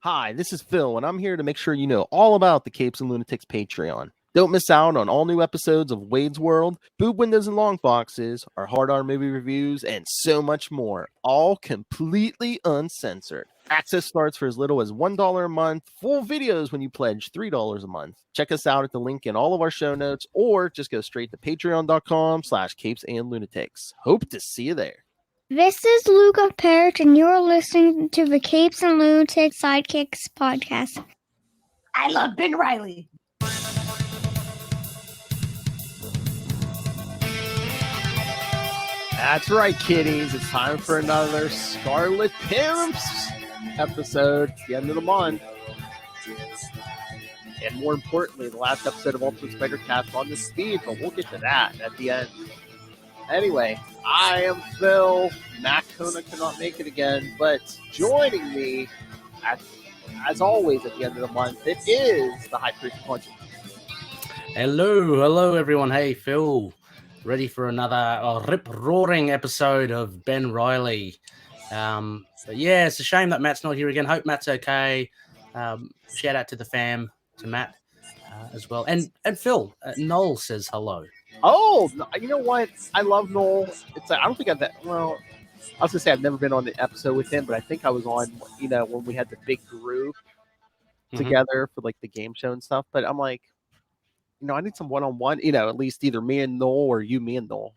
Hi, this is Phil, and I'm here to make sure you know all about the Capes and Lunatics Patreon. Don't miss out on all new episodes of Wade's World, Boob Windows and Long Boxes, our Hard R movie reviews, and so much more, all completely uncensored. Access starts for as little as $1 a month, full videos when you pledge $3 a month. Check us out at the link in all of our show notes, or just go straight to patreon.com/capes and lunatics. Hope to see you there. This is Luca Perich, and you're listening to the Capes and Lunatics Sidekicks podcast. I love Ben Reilly. That's right, kiddies. It's time for another Scarlet Pimps episode. It's the end of the month. And more importantly, the last episode of Ultimate Spider Cast on the speed, but we'll get to that at the end. Anyway, I am Phil. Matt Kona cannot make it again, but joining me, as always at the end of the month, it is the High Priest Punch. Hello everyone. Hey Phil, ready for another rip-roaring episode of Ben Reilly. But yeah, it's a shame that Matt's not here again. Hope Matt's okay. Shout out to the fam, to Matt as well. And Phil, Noel says hello. Oh, you know what? I love Noel. I don't think I was gonna say I've never been on an episode with him, but I think I was on, when we had the big group together for like the game show and stuff. But I'm like, I need some one-on-one, at least either me and Noel or you, me and Noel.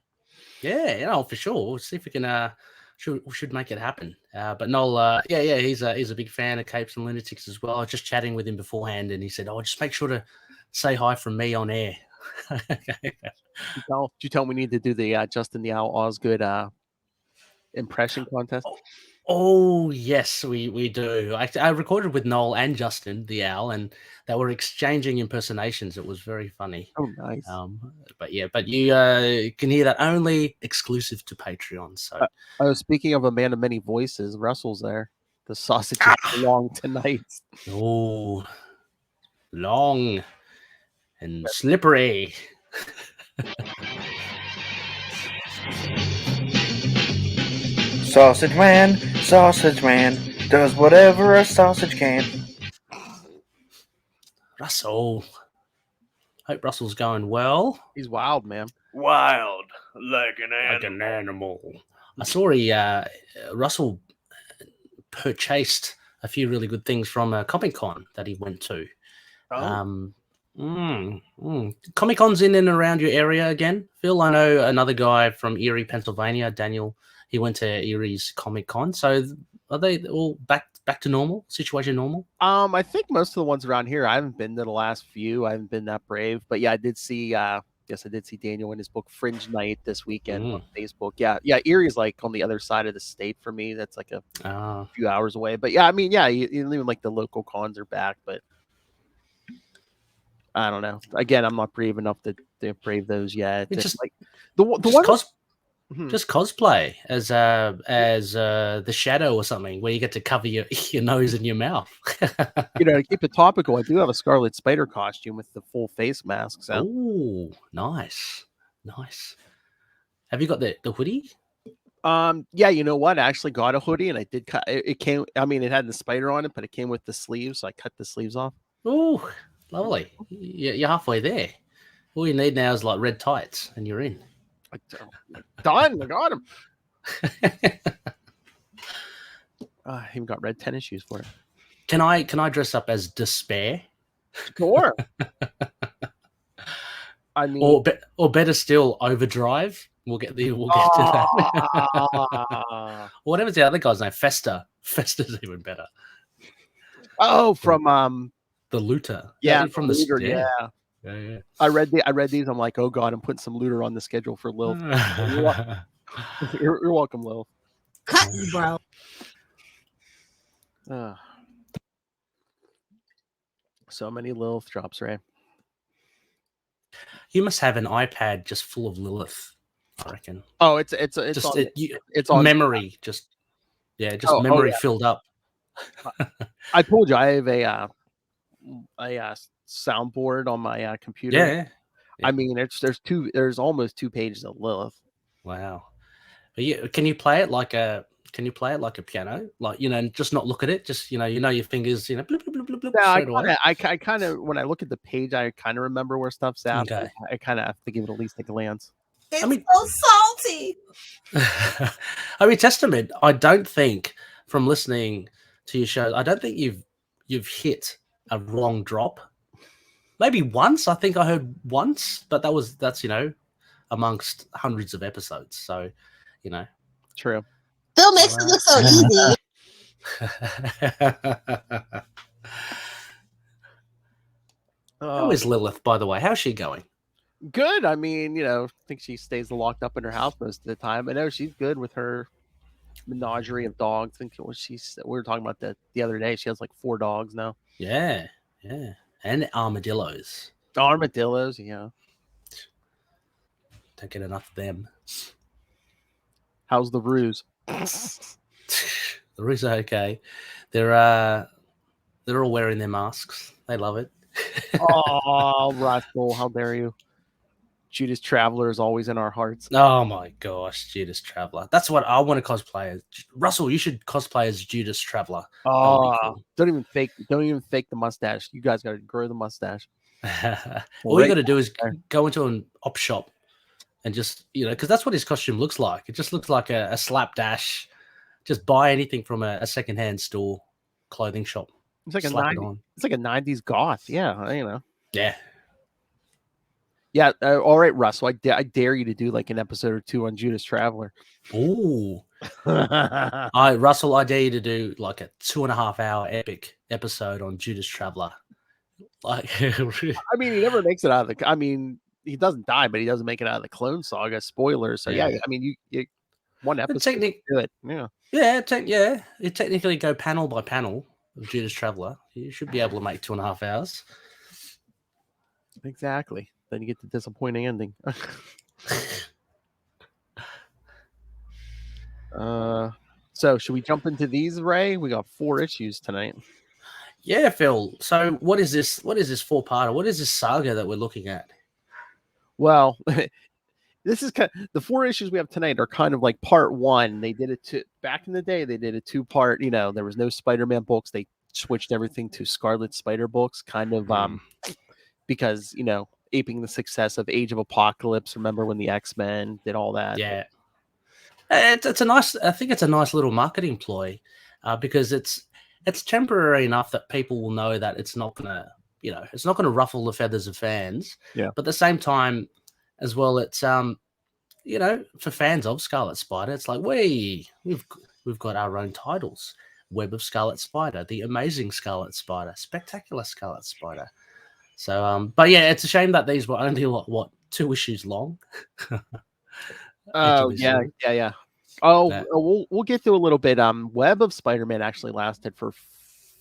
Yeah, for sure. We'll see if we can, should make it happen. But Noel, he's a big fan of Capes and Lunatics as well. I was just chatting with him beforehand and he said, just make sure to say hi from me on air. Did you tell him we need to do the Justin the Owl Osgood impression contest? Oh yes, we do. I recorded with Noel and Justin the Owl, and they were exchanging impersonations. It was very funny. Oh, nice. But you can hear that only exclusive to Patreon. So, speaking of a man of many voices, Russell's there. The sausage is long tonight. Oh, long and slippery. Sausage man does whatever a sausage can. Russell. Hope Russell's going well. He's wild, man. Wild like an animal. I saw Russell purchased a few really good things from a Comic Con that he went to. Comic Con's in and around your area again, Phil? I know another guy from Erie, Pennsylvania, Daniel. He went to Erie's Comic Con. So are they all back to normal? Situation normal? I think most of the ones around here, I haven't been to the last few. I haven't been that brave. But yeah, I did see Daniel in his book Fringe Night this weekend on Facebook. Yeah, Erie's like on the other side of the state for me. That's like a few hours away. But yeah, I mean, yeah, even like the local cons are back, but I don't know. Again, I'm not brave enough to brave those yet. It's just like just cosplay as the Shadow or something, where you get to cover your nose and your mouth. To keep it topical, I do have a Scarlet Spider costume with the full face mask. So. Oh, nice. Have you got the hoodie? Yeah, you know what? I actually got a hoodie, and I did cut. It came. I mean, it had the spider on it, but it came with the sleeves, so I cut the sleeves off. Oh, lovely. You're halfway there. All you need now is like red tights, and you're in. Done. I got him. I even got red tennis shoes for it. Can I dress up as Despair? Sure. I mean, or better still, Overdrive. We'll get to that. Whatever's the other guy's name, Fester. Fester's even better. Oh, from the Looter. Yeah, from the Looter. Yeah. I read these. I'm like, oh god, I'm putting some Looter on the schedule for Lil. You're welcome, Lil. Cut me, bro. So many Lilith drops, Ray. You must have an iPad just full of Lilith, I reckon. Oh, it's on memory. Memory filled up. I told you I have a soundboard on my computer. Yeah. I mean, there's almost 2 pages of Lilith. Wow. Can you play it like Can you play it like a piano? Like, and just not look at it. Just, your fingers, bloop, bloop, bloop, bloop, bloop, No, straight away. I kind of, when I look at the page, I kind of remember where stuff's at. Okay. I kind of have to give it at least a glance. It's I mean- so salty. I mean, Testament, I don't think from listening to your show, I don't think you've hit a wrong drop. Maybe once. I think I heard once, but that's amongst hundreds of episodes. So, True. Phil makes it look so easy. How is Lilith, by the way? How's she going? Good. I mean, I think she stays locked up in her house most of the time. I know she's good with her menagerie of dogs. I think we were talking about that the other day. She has like 4 dogs now. Yeah. And armadillos. Armadillos, yeah. Don't get enough of them. How's the ruse? The ruse are okay. They're all wearing their masks. They love it. Oh, Russell, how dare you? Judas Traveler is always in our hearts. Oh my gosh, Judas Traveler. That's what I want to cosplay as. Russell, you should cosplay as Judas Traveler. Oh, Cool. don't even fake the mustache. You guys got to grow the mustache. All you got to do is go into an op shop and just, because that's what his costume looks like. It just looks like a slapdash. Just buy anything from a secondhand store, clothing shop. It's like Slap a it 90s, on. it's like a 90s goth. Yeah, Yeah. Yeah, all right, Russell. I dare you to do like an episode or 2 on Judas Traveler. Ooh. Russell, I dare you to do like a 2.5 hour epic episode on Judas Traveler. Like, I mean, he never makes it out of the. I mean, he doesn't die, but he doesn't make it out of the Clone Saga. Spoilers. So yeah, I mean, you one episode. Do it. Yeah. Yeah. You technically go panel by panel of Judas Traveler. You should be able to make 2.5 hours. Exactly. Then you get the disappointing ending. So should we jump into these, Ray? We got 4 issues tonight. Yeah, Phil. So what is this? What is this 4-parter? What is this saga that we're looking at? Well, this is the 4 issues we have tonight are kind of like part 1. They did it back in the day. They did a 2-part. There was no Spider-Man books. They switched everything to Scarlet Spider books, kind of because aping the success of Age of Apocalypse. Remember when the X-Men did all that? Yeah, it's a nice. I think it's a nice little marketing ploy because it's temporary enough that people will know that it's not gonna, it's not gonna ruffle the feathers of fans. Yeah. But at the same time, as well, it's for fans of Scarlet Spider, it's like we've got our own titles: Web of Scarlet Spider, The Amazing Scarlet Spider, Spectacular Scarlet Spider. So, but yeah, it's a shame that these were only 2 issues long. Oh yeah. Oh, we'll get to a little bit. Web of Spider-Man actually lasted for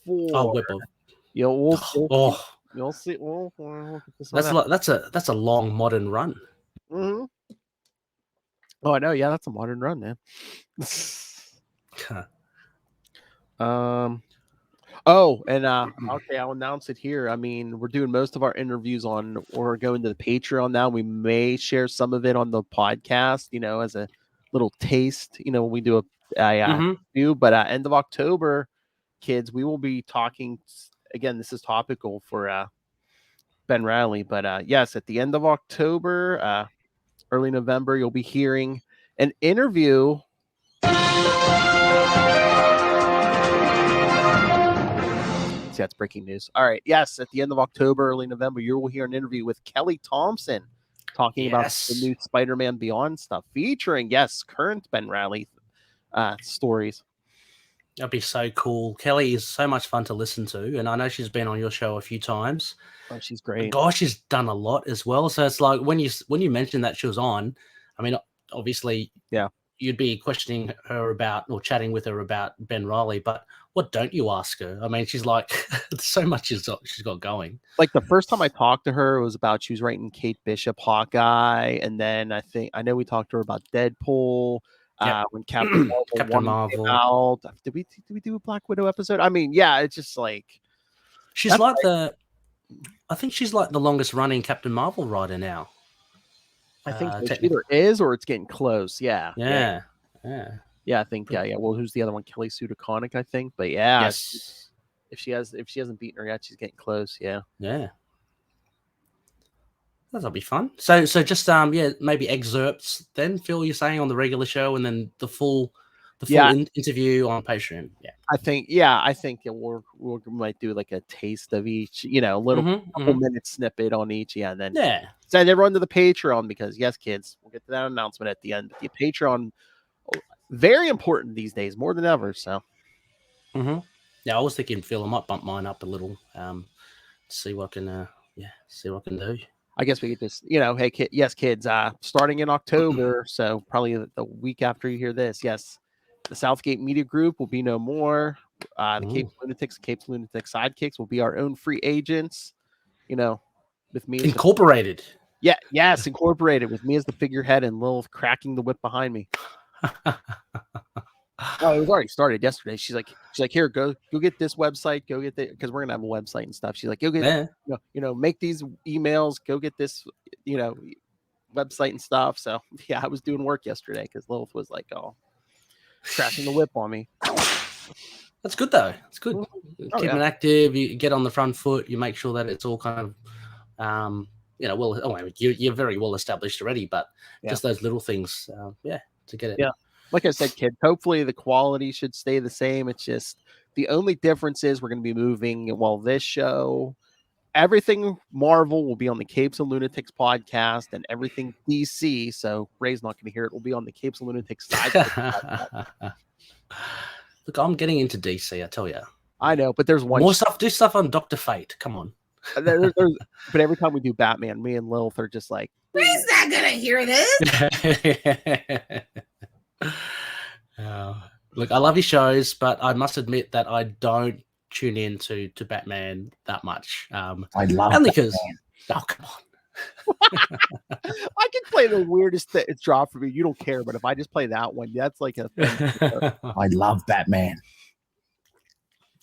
4. Oh, Web of. You'll see. We'll get this one out. That's a long modern run. Mm-hmm. Oh, I know. Yeah, that's a modern run, man. Okay, I'll announce it here. I mean, we're doing most of our interviews or going to the Patreon now. We may share some of it on the podcast, as a little taste, when we do a review. But end of October, kids, we will be talking again. This is topical for Ben Riley, but yes, at the end of October, early November, you'll be hearing an interview. See, that's breaking news. All right. Yes. At the end of October, early November, you will hear an interview with Kelly Thompson talking about the new Spider-Man Beyond stuff featuring, current Ben Riley stories. That'd be so cool. Kelly is so much fun to listen to. And I know she's been on your show a few times. Oh, she's great. Gosh, she's done a lot as well. So it's like when you mentioned that she was on, I mean, obviously, you'd be questioning her about or chatting with her about Ben Riley, but what don't you ask her? I mean, she's like, so much she's got going. Like the first time I talked to her, it was about she was writing Kate Bishop, Hawkeye, and then I know we talked to her about Deadpool. When Captain Marvel came out. Did we do a Black Widow episode? I mean, yeah, it's just like she's like I think she's like the longest running Captain Marvel writer now. I think it either is or it's getting close. Yeah. Yeah, I think. Yeah. Well, who's the other one? Kelly Thompson, I think. But yeah, Yes. if she hasn't beaten her yet, she's getting close. Yeah. Yeah. That'll be fun. So just maybe excerpts then, Phil, you're saying on the regular show, and then the full interview on Patreon. Yeah. I think yeah, we might do like a taste of each, a little couple minute snippet on each. Yeah, and then send everyone to the Patreon because yes, kids, we'll get to that announcement at the end. But the Patreon, very important these days, more than ever. So yeah, I was thinking, Phil, I might bump mine up a little, see what I can do. I guess we could just, hey, kids, starting in October, so probably the week after you hear this, yes, the Southgate Media Group will be no more. The Capes Lunatics Sidekicks will be our own free agents, with me. Incorporated. Yes, incorporated with me as the figurehead and Lilith cracking the whip behind me. Oh, it was already started yesterday. She's like, here, go get this website, go get that, because we're gonna have a website and stuff. She's like, go get, make these emails, go get this, website and stuff. So yeah, I was doing work yesterday because Lilith was like, cracking the whip on me. That's good though. It's good. Keep it active. You get on the front foot. You make sure that it's all kind of, you're very well established already, but just those little things, to get it. Yeah. Like I said, kids, hopefully the quality should stay the same. It's just the only difference is we're going to be moving. Well, this show, everything Marvel will be on the Capes and Lunatics podcast, and everything DC. So Ray's not going to hear it. Will be on the Capes and Lunatics side. Look, I'm getting into DC. I tell you. I know, but there's one more stuff. Do stuff on Dr. Fate. Come on. But every time we do Batman, me and Lilith are just like, Ray's not going to hear this. Look, I love your shows, but I must admit that I don't tune in to Batman that much. I love only because come on. I can play the weirdest it's dropped for me. You don't care, but if I just play that one, that's like a thing. I love Batman.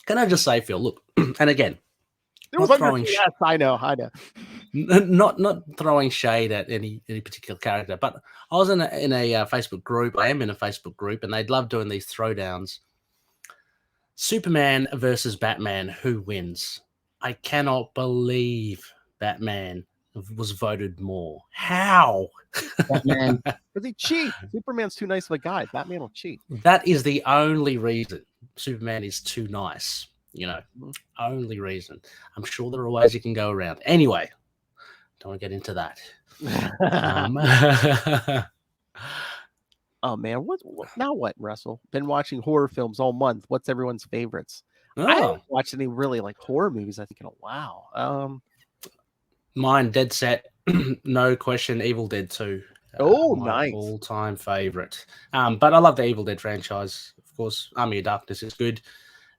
Can I just say, Phil, look, and again, yes, I know. Not throwing shade at any particular character, but I was in a Facebook group. I am in a Facebook group, and they'd love doing these throwdowns. Superman versus Batman, who wins? I cannot believe Batman was voted more. How? Batman, because he cheats. Superman's too nice of a guy. Batman will cheat. That is the only reason. Superman is too nice. Only reason. I'm sure there are ways you can go around. Anyway, don't want to get into that. Oh man, what now? What, Russell? Been watching horror films all month. What's everyone's favorites? Oh. I haven't watched any really like horror movies, I think, in a while. Mine, dead set, no question, Evil Dead 2. Nice. All-time favorite. But I love the Evil Dead franchise, of course. Army of Darkness is good.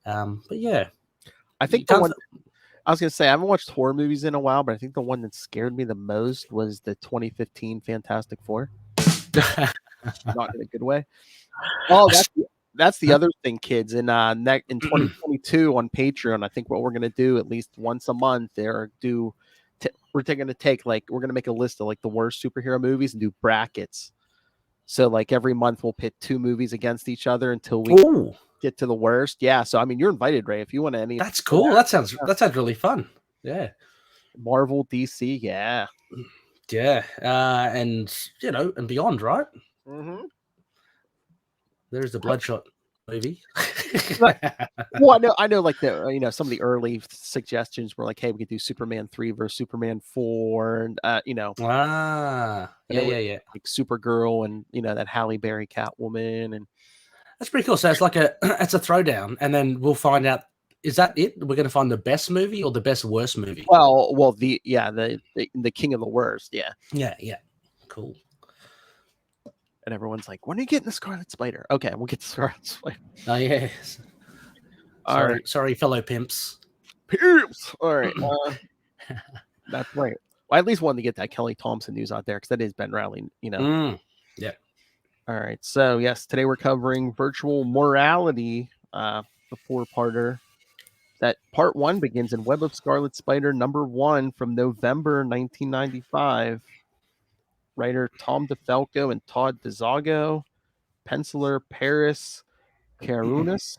But yeah. I think the one I was going to say, I haven't watched horror movies in a while, but I think the one that scared me the most was the 2015 Fantastic Four. Not in a good way. Oh, that's the other thing, kids. In 2022 on Patreon, I think what we're going to do at least once a month we're going to take we're going to make a list of like the worst superhero movies and do brackets. So like every month we'll pit 2 movies against each other until we get to the worst. Yeah. So I mean, you're invited, Ray, if you want any. That's cool. That sounds really fun. Yeah. Marvel, DC. Yeah. Yeah. And and beyond, right? Mm-hmm. There's the Bloodshot movie. Well, I know like some of the early suggestions were like, hey, we could do Superman 3 versus Superman 4 and like Supergirl and that Halle Berry Catwoman, and that's pretty cool. So it's like it's a throwdown, and then we'll find out, is that it? We're going to find the best movie or the best worst movie? Well, the king of the worst, yeah. Cool. And everyone's like, when are you getting the Scarlet Spider? Okay, we'll get the Scarlet Spider. Oh, yes. Sorry, fellow pimps. All right. That's right. Well, I at least wanted to get that Kelly Thompson news out there because that has been rallying, Yeah. All right. So, yes, today we're covering Virtual Mortality, the 4-parter. That part 1 begins in Web of Scarlet Spider #1 from November 1995. Writer Tom DeFalco and Todd DeZago. penciler Paris Karunas,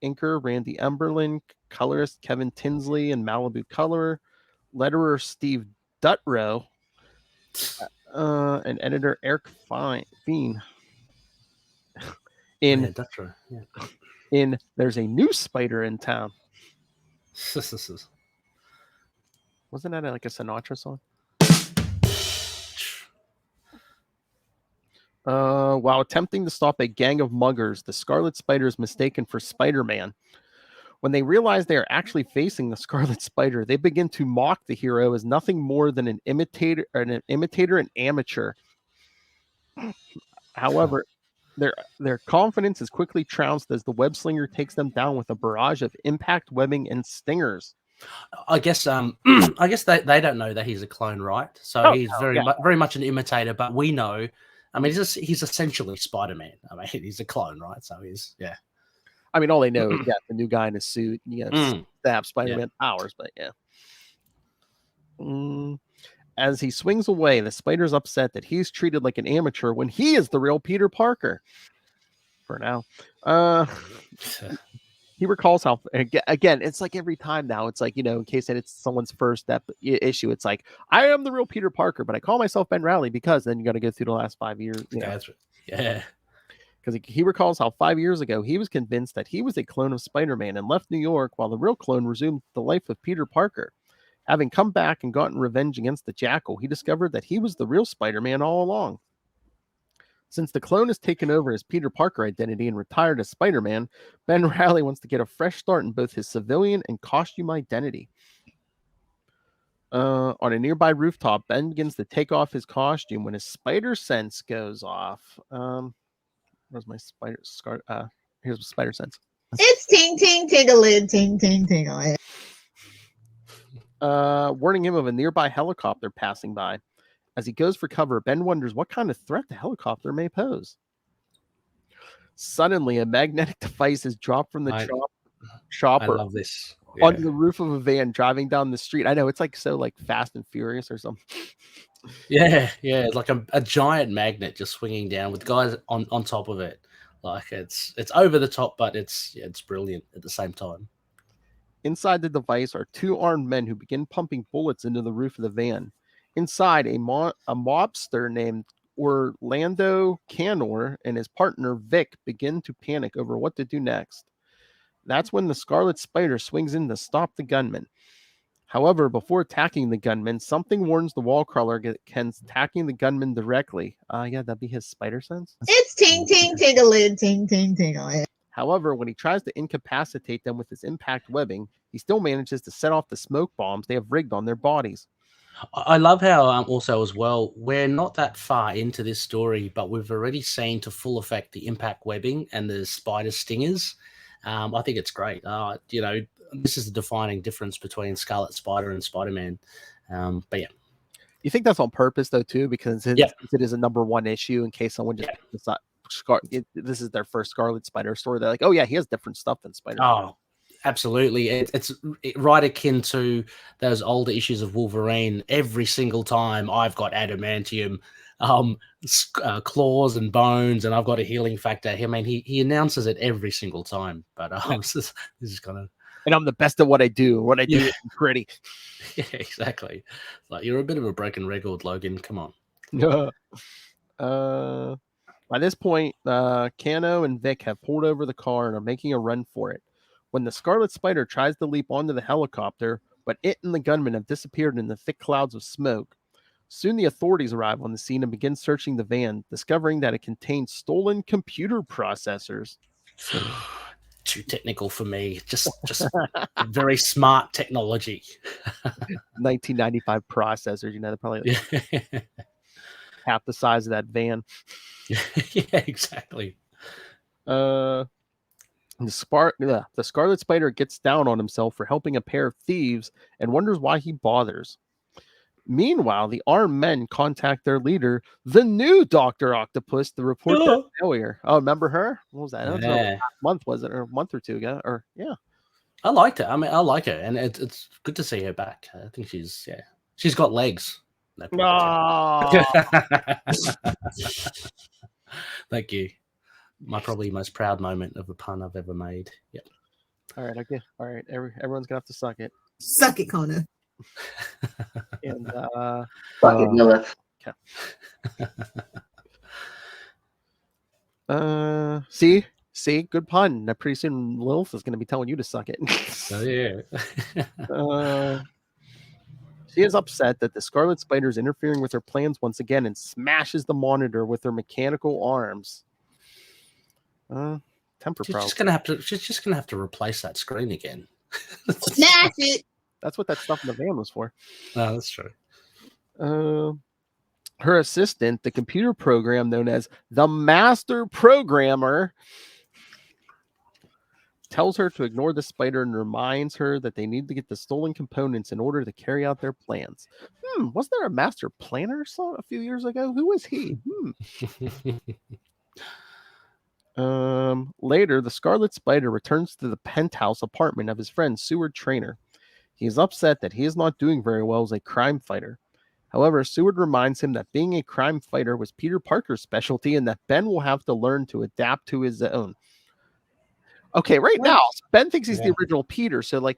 inker Randy Emberlin, colorist Kevin Tinsley and Malibu Color, letterer Steve Dutrow, and editor Eric Fien. Yeah, that's right. Yeah. There's a new spider in town. Wasn't that like a Sinatra song? While attempting to stop a gang of muggers, the Scarlet Spider is mistaken for Spider-Man. When they realize they are actually facing the Scarlet Spider, they begin to mock the hero as nothing more than an imitator and amateur. However, their confidence is quickly trounced as the web slinger takes them down with a barrage of impact webbing and stingers. I guess I guess they don't know that he's a clone, right? So he's very much an imitator, but we know. I mean, he's essentially Spider-Man. I mean, he's a clone, right? So he's I mean, all they know is the new guy in his suit. Stab Spider-Man powers, but yeah. As he swings away, the Spider's upset that he's treated like an amateur when he is the real Peter Parker. For now, he recalls how again. It's like every time now. It's like, in case that it's someone's first issue. It's like, I am the real Peter Parker, but I call myself Ben Reilly because then you got to go through the last 5 years. That's right. Yeah. Because he recalls how 5 years ago he was convinced that he was a clone of Spider-Man and left New York while the real clone resumed the life of Peter Parker. Having come back and gotten revenge against the Jackal, he discovered that he was the real Spider-Man all along. Since the clone has taken over his Peter Parker identity and retired as Spider-Man, Ben Reilly wants to get a fresh start in both his civilian and costume identity. On a nearby rooftop, Ben begins to take off his costume when his spider sense goes off. Where's my spider? Here's my spider sense. It's ting ting tingaloo, ting ting tingaloo. Warning him of a nearby helicopter passing by. As he goes for cover, Ben wonders what kind of threat the helicopter may pose. Suddenly, a magnetic device is dropped from the chopper. I love this. Onto the roof of a van driving down the street. I know, it's like so like Fast and Furious or something. Yeah, like a giant magnet just swinging down with guys on top of it. Like it's over the top, but it's brilliant at the same time. Inside the device are two armed men who begin pumping bullets into the roof of the van. Inside, a mobster named Orlando Canor and his partner Vic begin to panic over what to do next. That's when the Scarlet Spider swings in to stop the gunman. However, before attacking the gunman, something warns the wall crawler against attacking the gunman directly. That'd be his spider sense. It's ting ting tingaloo, ting ting tingaloo. However, when he tries to incapacitate them with his impact webbing, he still manages to set off the smoke bombs they have rigged on their bodies. I love how also as well, we're not that far into this story, but we've already seen to full effect the impact webbing and the spider stingers. I think it's great. This is the defining difference between Scarlet Spider and Spider-Man. But yeah. You think that's on purpose though too, because it is a number one issue in case someone just this is their first Scarlet Spider story. They're like, oh yeah, he has different stuff than Spider-Man. Oh, absolutely. It's right akin to those older issues of Wolverine. Every single time I've got adamantium, claws and bones, and I've got a healing factor. I mean, he announces it every single time. But this is kind of. And I'm the best at what I do. What I do is pretty. Yeah, exactly. Like you're a bit of a broken record, Logan. Come on. By this point, Kano and Vic have pulled over the car and are making a run for it. When the Scarlet Spider tries to leap onto the helicopter, but it and the gunman have disappeared in the thick clouds of smoke. Soon the authorities arrive on the scene and begin searching the van, discovering that it contains stolen computer processors. Too technical for me. Just very smart technology. 1995 processors, they're probably like half the size of that van. Yeah, exactly. The Scarlet Spider gets down on himself for helping a pair of thieves and wonders why he bothers. Meanwhile, the armed men contact their leader, the new Dr. Octopus, to report their failure. Oh, remember her? What was that? That was last month, was it? Or a month or two ago? Or yeah. I liked her. I mean, I like her, and it's good to see her back. I think she's got legs. No. Thank you. my probably most proud moment of a pun I've ever made. Yep. All right, okay. All right, everyone's gonna have to suck it. Suck it, Kona. And Fuck it, Lilith. see, good pun. Now pretty soon Lilith is gonna be telling you to suck it. Oh yeah. She is upset that the Scarlet Spider is interfering with her plans once again and smashes the monitor with her mechanical arms. Temper She's problem. just gonna have to replace that screen again. Smash it. That's what that stuff in the van was for. No, that's true. Her assistant, the computer program known as the Master Programmer, tells her to ignore the spider and reminds her that they need to get the stolen components in order to carry out their plans. Wasn't there a master planner a few years ago? Who was he? Later, the Scarlet Spider returns to the penthouse apartment of his friend Seward Trainer. He is upset that he is not doing very well as a crime fighter. However, Seward reminds him that being a crime fighter was Peter Parker's specialty and that Ben will have to learn to adapt to his own. Okay, now, Ben thinks he's the original Peter, so like,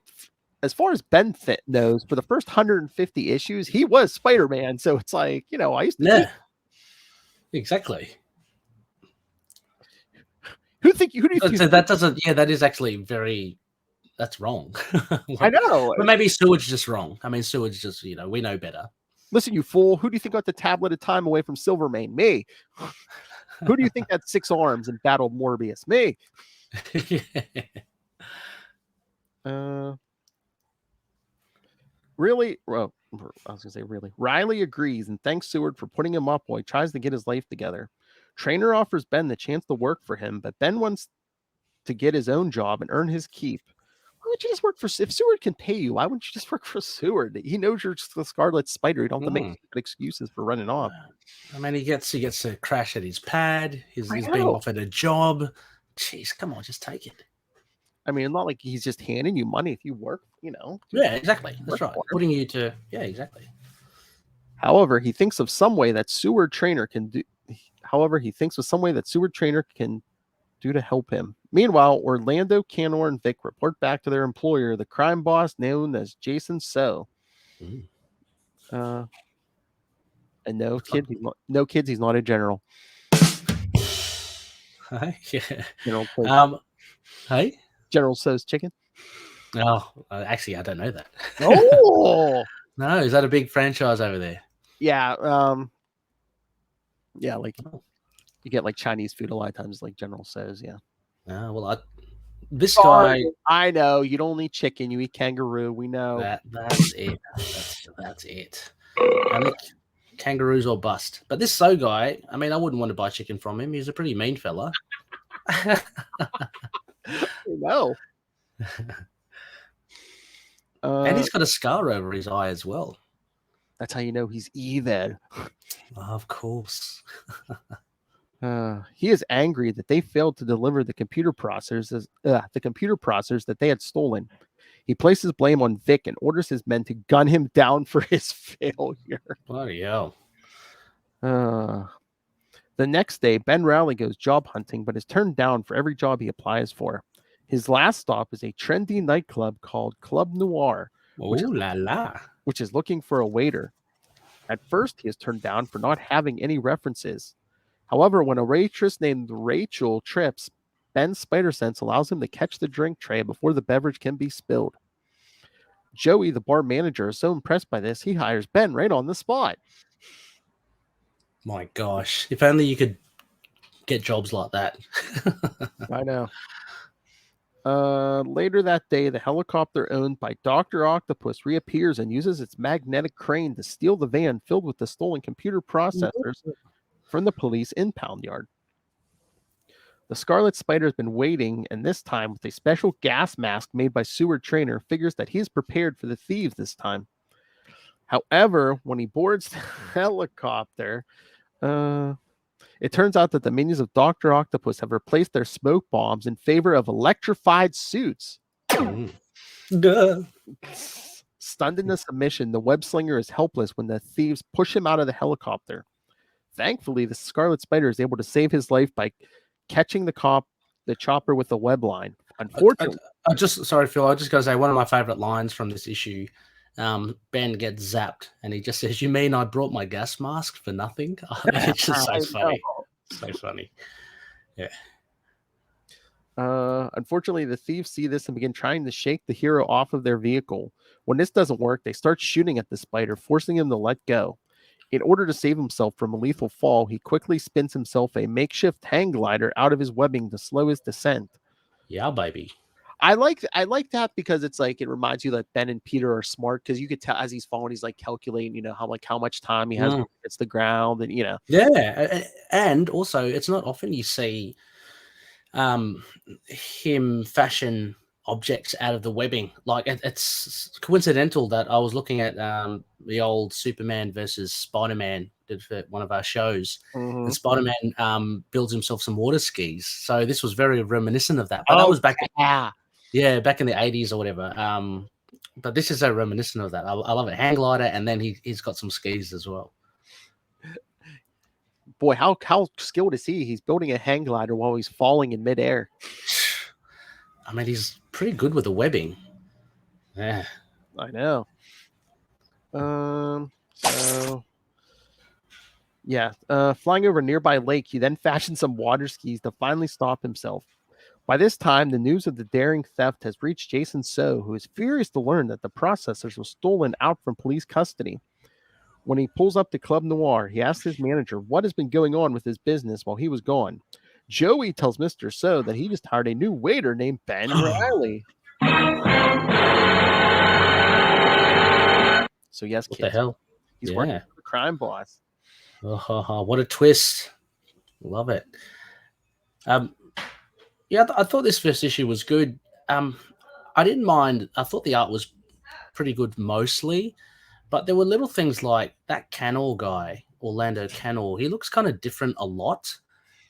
as far as Ben knows, for the first 150 issues, he was Spider-Man, so it's like, I used to... Yeah, exactly. Who do you think... So that doesn't... Yeah, that is actually very... That's wrong. I know. But maybe Seward's just wrong. I mean, Seward's just, we know better. Listen, you fool. Who do you think got the tablet of time away from Silvermane? Me. Who do you think had 6 arms and battled Morbius? Me. Really? Well, I was gonna say really. Riley agrees and thanks Seward for putting him up while he tries to get his life together. Trainer offers Ben the chance to work for him, but Ben wants to get his own job and earn his keep. Why would you just work for? If Seward can pay you, why wouldn't you just work for Seward? He knows you're just the Scarlet Spider. You don't have to make excuses for running off. I mean, he gets to crash at his pad. He's being offered a job. Jeez, come on, just take it. I mean, not like he's just handing you money if you work, Yeah, exactly. That's right. Putting you to, yeah, exactly. However, he thinks of some way that Seward Trainer can do. To help him. Meanwhile, Orlando, Canor, and Vic report back to their employer, the crime boss known as Jason So. And no kids, he's not a general. Yeah. Hey? General So's chicken. Oh, actually, I don't know that. Oh, no, is that a big franchise over there? Yeah. Yeah, like you get like Chinese food a lot of times, like General So's. Yeah. Well, this guy. I know you don't eat chicken; you eat kangaroo. We know. That's it. That's it. I think kangaroos or bust. But this So guy, I mean, I wouldn't want to buy chicken from him. He's a pretty mean fella. No. And he's got a scar over his eye as well. That's how you know he's evil. Of course. He is angry that they failed to deliver the computer processors that they had stolen. He places blame on Vic and orders his men to gun him down for his failure. Bloody hell. The next day, Ben Rowley goes job hunting, but is turned down for every job he applies for. His last stop is a trendy nightclub called Club Noir, which is looking for a waiter. At first, he is turned down for not having any references. However, when a waitress named Rachel trips, Ben's spider sense allows him to catch the drink tray before the beverage can be spilled. Joey, the bar manager, is so impressed by this, he hires Ben right on the spot. My gosh, if only you could get jobs like that. I know. Later that day, the helicopter owned by Dr. Octopus reappears and uses its magnetic crane to steal the van filled with the stolen computer processors from the police impound yard. The Scarlet Spider has been waiting, and this time, with a special gas mask made by Seward Trainer, figures that he is prepared for the thieves this time. However, when he boards the helicopter, it turns out that the minions of Dr. Octopus have replaced their smoke bombs in favor of electrified suits. Stunned into submission, the web slinger is helpless when the thieves push him out of the helicopter. Thankfully, the Scarlet Spider is able to save his life by catching the chopper with the web line. Unfortunately, Sorry, Phil. I just gotta say one of my favorite lines from this issue. Ben gets zapped, and he just says, "You mean I brought my gas mask for nothing?" It's just so funny. So funny. Yeah. Unfortunately, the thieves see this and begin trying to shake the hero off of their vehicle. When this doesn't work, they start shooting at the spider, forcing him to let go. In order to save himself from a lethal fall, he quickly spins himself a makeshift hang glider out of his webbing to slow his descent. Yeah, baby. I like that because it's like it reminds you that Ben and Peter are smart, because you could tell as he's falling, he's like calculating, how much time he has when he hits the ground, and Yeah, and also it's not often you see him fashion objects out of the webbing. Like it's coincidental that I was looking at the old Superman versus Spider-Man did for one of our shows, and Spider-Man builds himself some water skis. So this was very reminiscent of that. But that was back back in the 80s or whatever. But this is so reminiscent of that. I love it. Hang glider, and then he's got some skis as well. Boy, how skilled is he? He's building a hang glider while he's falling in midair. I mean, he's pretty good with the webbing. Yeah, I know. Flying over a nearby lake, he then fashions some water skis to finally stop himself. By this time, the news of the daring theft has reached Jason So, who is furious to learn that the processors were stolen out from police custody. When he pulls up to Club Noir, he asks his manager what has been going on with his business while he was gone. Joey tells Mr. So that he just hired a new waiter named Ben Riley. So yes, what kids, the hell? He's working for the crime boss. Oh, what a twist! Love it. I thought this first issue was good. I didn't mind. I thought the art was pretty good mostly, but there were little things like that Canor guy, Orlando Canor. He looks kind of different a lot,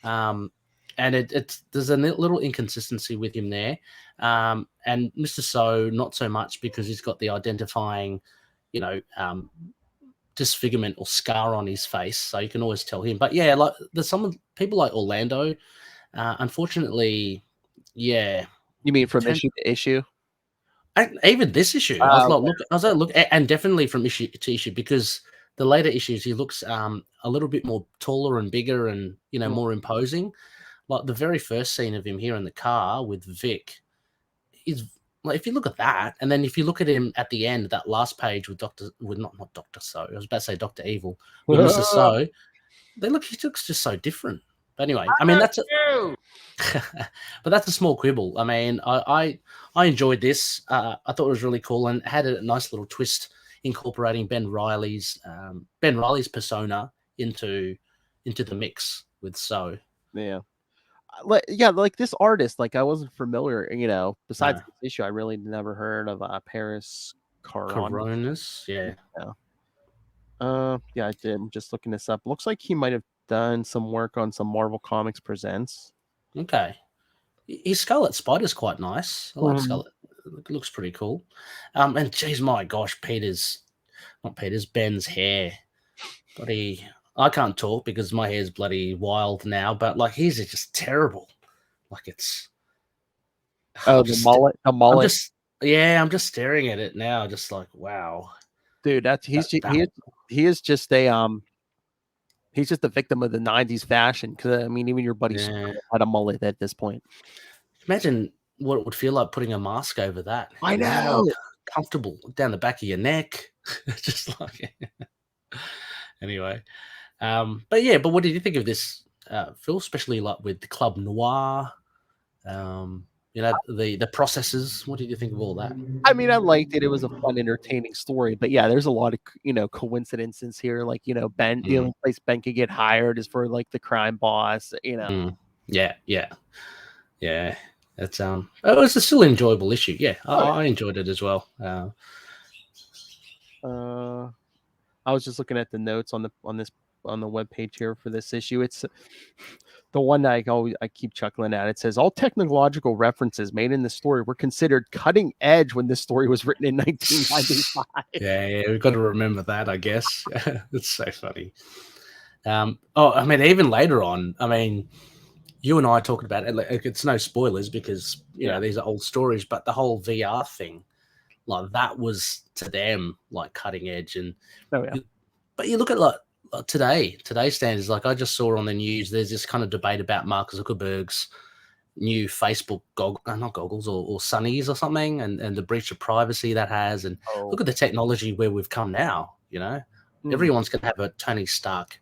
and there's a little inconsistency with him there. And Mr. So not so much, because he's got the identifying, disfigurement or scar on his face, so you can always tell him. But yeah, like there's people like Orlando. Unfortunately, yeah. You mean from issue to issue? Even this issue, I was like, look, and definitely from issue to issue, because the later issues he looks a little bit more taller and bigger and more imposing. Like the very first scene of him here in the car with Vic is like, if you look at that, and then if you look at him at the end, that last page with not Dr. So, I was about to say Dr. Evil, with Mr. So, he looks just so different. But anyway, I mean but that's a small quibble. I mean, I enjoyed this. I thought it was really cool and had a nice little twist incorporating Ben Riley's persona into the mix with So. Yeah. Like this artist, like I wasn't familiar, besides this issue, I really never heard of Paris Coronas. Yeah. I did. I'm just looking this up. Looks like he might have done some work on some Marvel Comics Presents. Okay. His Scarlet Spider's quite nice. I like Scarlet. It looks pretty cool. And geez, my gosh, Ben's hair. I can't talk because my hair's bloody wild now, but like his is just terrible. Like it's the mullet. I'm just staring at it now, just like wow. Dude, he is just a he's just a victim of the 90s fashion, because I mean even your buddy had a mullet at this point. Imagine what it would feel like putting a mask over that. I know. Comfortable down the back of your neck. Just like anyway. But what did you think of this, Phil? Especially like with the Club Noir, the processes. What did you think of all that? I mean, I liked it. It was a fun, entertaining story. But yeah, there's a lot of coincidences here. Like Ben, the only place Ben could get hired is for like the crime boss. Yeah. It's it was a still enjoyable issue. Yeah, I enjoyed it as well. I was just looking at the notes on the webpage here for this issue. It's the one that I keep chuckling at. It says all technological references made in the story were considered cutting edge when this story was written in 1995. Yeah, we've got to remember that, I guess. It's so funny. I mean, even later on, I mean, you and I talking about it. Like, it's no spoilers because you know Yeah. these are old stories, but the whole VR thing, like that was to them like cutting edge. And Oh yeah. but you look at like today's standards. Like I just saw on the news, there's this kind of debate about Mark Zuckerberg's new Facebook not goggles or sunnies or something, and the breach of privacy that has. And Oh. look at the technology where we've come now. You know, everyone's gonna have a Tony Stark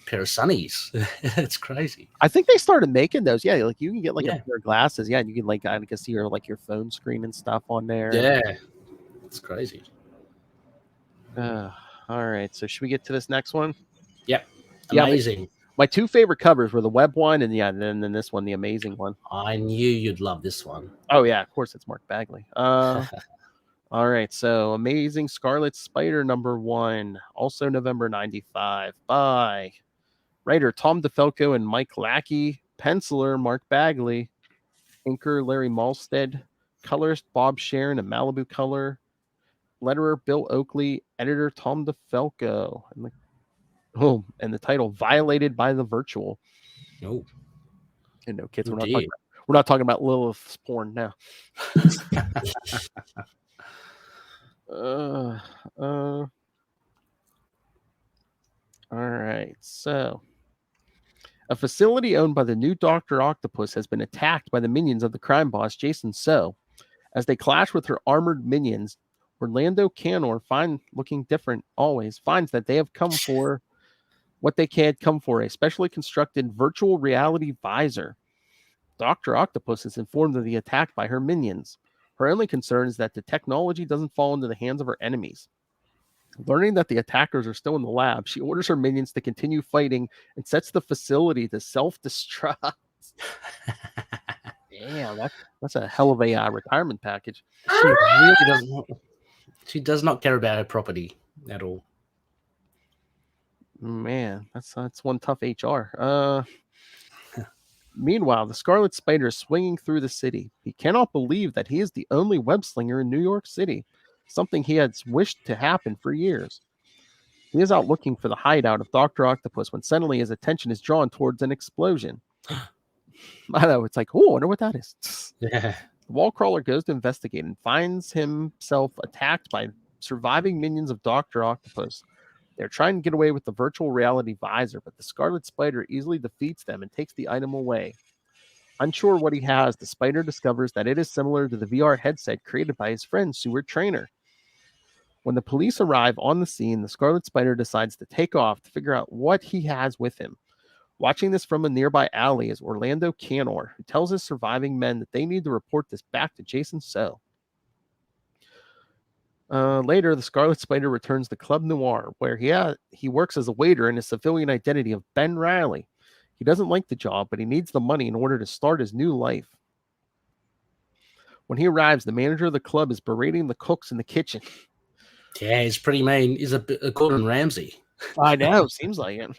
pair of sunnies. It's crazy. I think they started making those. Yeah, like you can get like Yeah. a pair of glasses. Yeah, and you can like I can see your like your phone screen and stuff on there. Yeah, it's crazy. All right, so should we get to this next one? Yep, Yeah, amazing. My two favorite covers were the web one and then this one, the amazing one. I knew you'd love this one. Oh yeah, of course it's Mark Bagley. All right, so Amazing Scarlet Spider #1, also November '95, by writer Tom DeFalco and Mike Lackey, penciler Mark Bagley, inker Larry Malstead, colorist Bob Sharon and Malibu Color, letterer Bill Oakley, editor Tom DeFalco, and the title Violated by the Virtual. Oh, And no kids, Oh, we're not talking about Lilith's porn now. All right, so a facility owned by the new Dr. Octopus has been attacked by the minions of the crime boss, Jason So. As they clash with her armored minions, Orlando Canor, looking different always, finds that they have come for what they can't come for, a specially constructed virtual reality visor. Dr. Octopus is informed of the attack by her minions. Her only concern is that the technology doesn't fall into the hands of her enemies. Learning that the attackers are still in the lab, she orders her minions to continue fighting and sets the facility to self-destruct. Damn, that's a hell of a retirement package. She really doesn't. She does not care about her property at all. Man, that's one tough HR. Meanwhile, the Scarlet Spider is swinging through the city. He cannot believe that he is the only web slinger in New York City, something he has wished to happen for years. He is out looking for the hideout of Dr. Octopus when suddenly his attention is drawn towards an explosion. I know, it's like, oh, I wonder what that is. Yeah. The wall crawler goes to investigate and finds himself attacked by surviving minions of Dr. Octopus. They're trying to get away with the virtual reality visor, but the Scarlet Spider easily defeats them and takes the item away. Unsure what he has, the spider discovers that it is similar to the VR headset created by his friend Seward Trainer. When the police arrive on the scene, the Scarlet Spider decides to take off to figure out what he has with him. Watching this from a nearby alley is Orlando Canor, who tells his surviving men that they need to report this back to Jason So. Later, the Scarlet Spider returns to Club Noir, where he works as a waiter in his civilian identity of Ben Riley. He doesn't like the job, but he needs the money in order to start his new life. When he arrives, the manager of the club is berating the cooks in the kitchen. Yeah, he's pretty mean. He's a Gordon Ramsay. I know, seems like it.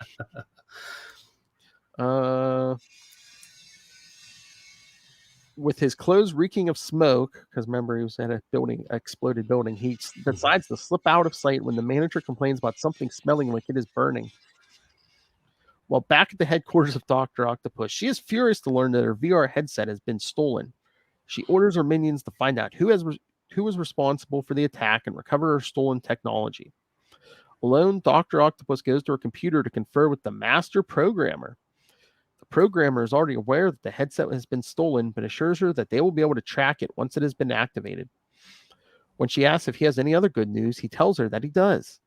With his clothes reeking of smoke, because remember he was at a exploded building, he decides to slip out of sight when the manager complains about something smelling like it is burning. While back at the headquarters of Dr. Octopus, she is furious to learn that her VR headset has been stolen. She orders her minions to find out who was responsible for the attack and recover her stolen technology. Alone, Dr. Octopus goes to her computer to confer with the master programmer. The programmer is already aware that the headset has been stolen, but assures her that they will be able to track it once it has been activated. When she asks if he has any other good news, he tells her that he does.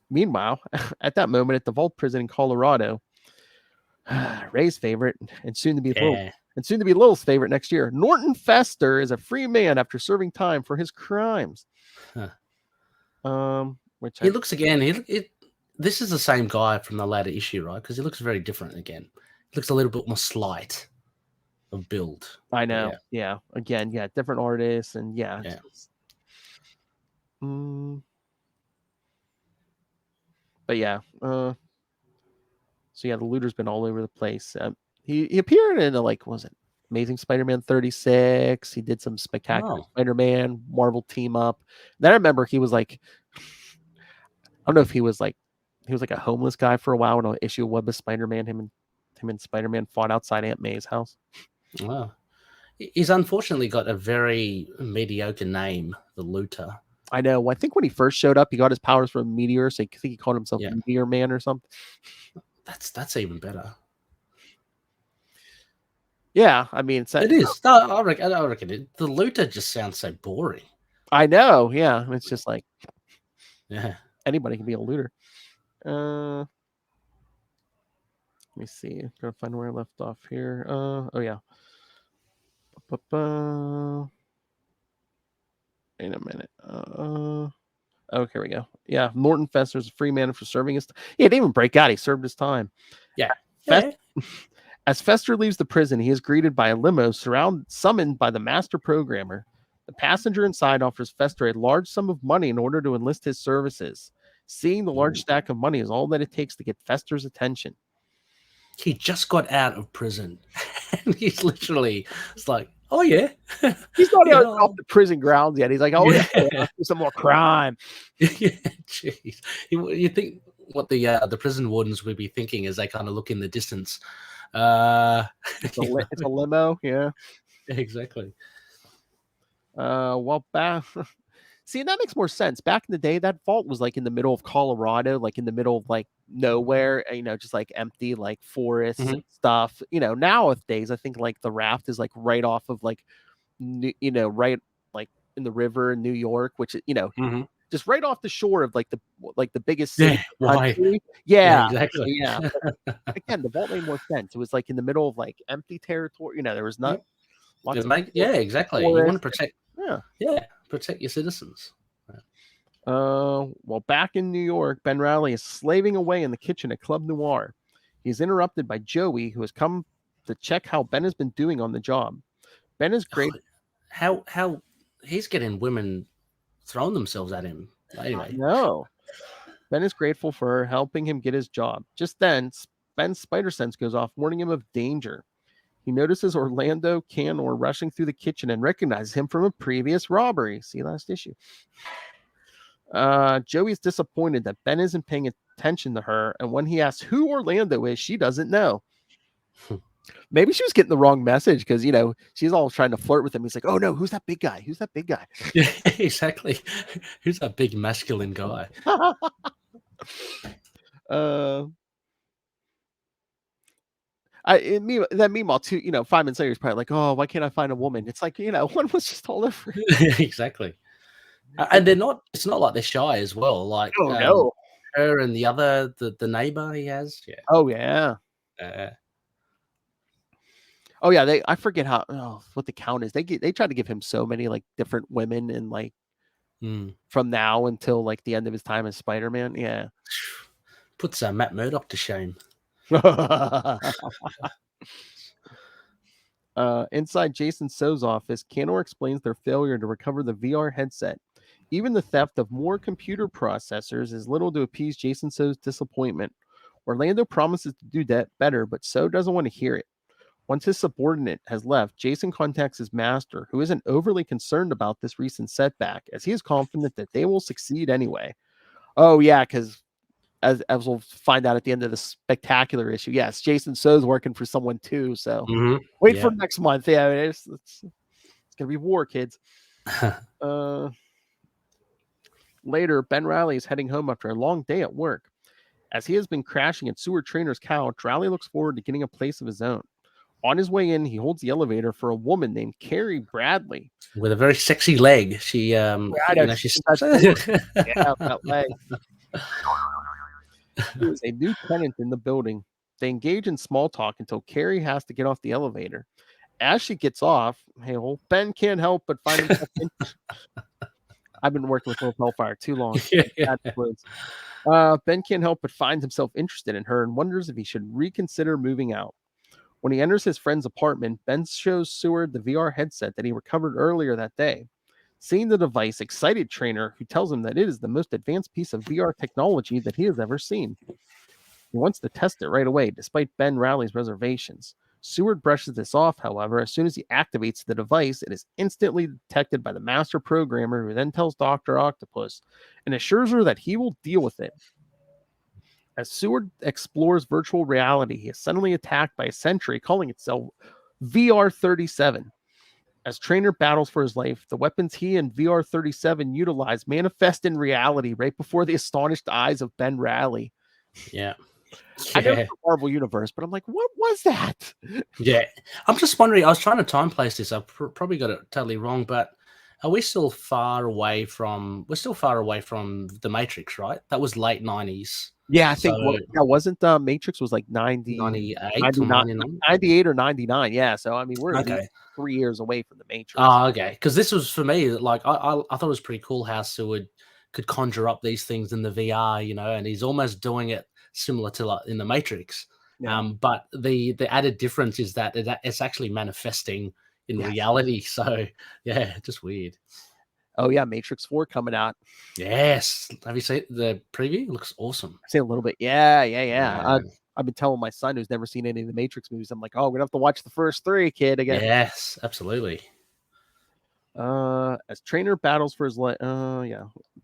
Meanwhile, at that moment at the Vault prison in Colorado, Ray's favorite and soon to be Lil's favorite next year, Norton Fester is a free man after serving time for his crimes. Which he looks again. This is the same guy from the latter issue, right? Because he looks very different again. He looks a little bit more slight of build. I know. Yeah. Again, different artists and yeah. But yeah. So yeah, the looter's been all over the place. He appeared in what was it? Amazing Spider-Man 36. He did some Spectacular Spider-Man Marvel team up. Then I remember he was like, I don't know if he was like a homeless guy for a while in an issue of Web of Spider-Man, him and him and Spider-Man fought outside Aunt May's house. Wow. He's unfortunately got a very mediocre name, the Looter. I know. I think when he first showed up, he got his powers from a meteor, so I think he called himself Yeah. Meteor Man or something. That's even better. Yeah, I mean, It is. No, I reckon it. The Looter just sounds so boring. I know. Yeah, it's just like Yeah. anybody can be a looter. Let me see. I'm trying to find where I left off here. Oh yeah. Wait a minute. Oh, here we go. Yeah, Norton Fester's a free man for serving his. He didn't even break out. He served his time. Yeah. As Fester leaves the prison, he is greeted by a limo summoned by the master programmer. The passenger inside offers Fester a large sum of money in order to enlist his services. Seeing the large stack of money is all that it takes to get Fester's attention. He just got out of prison. And he's literally, it's like, oh yeah. He's not even off the prison grounds yet. He's like, oh yeah, let's do some more crime. Yeah, jeez. You think what the prison wardens would be thinking as they kind of look in the distance. It's a limo, yeah. Exactly. Well, back. See, that makes more sense. Back in the day, that vault was like in the middle of Colorado, like in the middle of like nowhere, just like empty, like forests and stuff. Nowadays, I think like the raft is like right off of like, right like in the river in New York, which just right off the shore of like the biggest city. Yeah, exactly. Yeah. Again, the vault made more sense. It was like in the middle of like empty territory. There was not. Exactly. You want to protect. Yeah, protect your citizens. Well, back in New York, Ben Reilly is slaving away in the kitchen at Club Noir. He's interrupted by Joey, who has come to check how Ben has been doing on the job. Ben is great. How he's getting women throwing themselves at him. Anyway, no. Ben is grateful for her helping him get his job. Just then, Ben's spider sense goes off, warning him of danger. He notices Orlando Canor rushing through the kitchen and recognizes him from a previous robbery. See last issue. Joey's disappointed that Ben isn't paying attention to her, and when he asks who Orlando is, she doesn't know. Maybe she was getting the wrong message because, she's all trying to flirt with him. He's like, oh no, who's that big guy? Who's that big guy? Yeah, exactly. Who's that big masculine guy? Meanwhile, too, 5 minutes later, he's probably like, oh, why can't I find a woman? It's like, one was just all over. Exactly. And it's not like they're shy as well. Like, no. Her and the other, the neighbor he has. Yeah. Oh, yeah. Oh, yeah. I forget what the count is. They try to give him so many like different women and like from now until like the end of his time as Spider-Man. Yeah. Puts Matt Murdock to shame. Inside Jason So's office, Canor explains their failure to recover the VR headset. Even the theft of more computer processors is little to appease Jason So's disappointment. Orlando promises to do that better, but So doesn't want to hear it. Once his subordinate has left, Jason contacts his master, who isn't overly concerned about this recent setback, as he is confident that they will succeed anyway. Oh yeah, because as we'll find out at the end of the spectacular issue, yes, Jason So's working for someone too. So wait for next month. Yeah, it's gonna be war, kids. Later, Ben Reilly is heading home after a long day at work. As he has been crashing at Seward Trainer's couch, Reilly looks forward to getting a place of his own. On his way in, he holds the elevator for a woman named Carrie Bradley. With a very sexy leg. She, she's... that leg. There is a new tenant in the building. They engage in small talk until Carrie has to get off the elevator. As she gets off, Ben can't help but find himself I've been working with Little Hellfire too long. Ben can't help but find himself interested in her and wonders if he should reconsider moving out. When he enters his friend's apartment, Ben shows Seward the VR headset that he recovered earlier that day. Seeing the device, excited Trainer, who tells him that it is the most advanced piece of VR technology that he has ever seen. He wants to test it right away, despite Ben Reilly's reservations. Seward brushes this off, however. As soon as he activates the device, it is instantly detected by the master programmer, who then tells Dr. Octopus and assures her that he will deal with it. As Seward explores virtual reality, he is suddenly attacked by a sentry calling itself VR-37. As Trainer battles for his life, the weapons he and VR-37 utilize manifest in reality right before the astonished eyes of Ben Reilly. Yeah. I know it's the Marvel Universe, but I'm like, what was that? Yeah. I'm just wondering, I was trying to time place this. I've probably got it totally wrong, but are we still far away from The Matrix, right? That was late 90s. Yeah, I think So- that wasn't Matrix was like 90, 98 or 99, 99? 98 or 99. Yeah, so I mean, we're at Okay. least 3 years away from the Matrix. Oh, okay. Because this was, for me, like, I thought it was pretty cool how Seward could conjure up these things in the VR, and he's almost doing it similar to like in the Matrix. Yeah. But the added difference is that it's actually manifesting in Yes. reality. So yeah, just weird. Oh yeah, Matrix 4 coming out. Yes. Have you seen the preview? It looks awesome. I've seen a little bit. Yeah. Yeah. I've been telling my son who's never seen any of the Matrix movies. I'm like, oh, we're gonna have to watch the first 3, kid, again. Yes, absolutely. As Trainer battles for his life,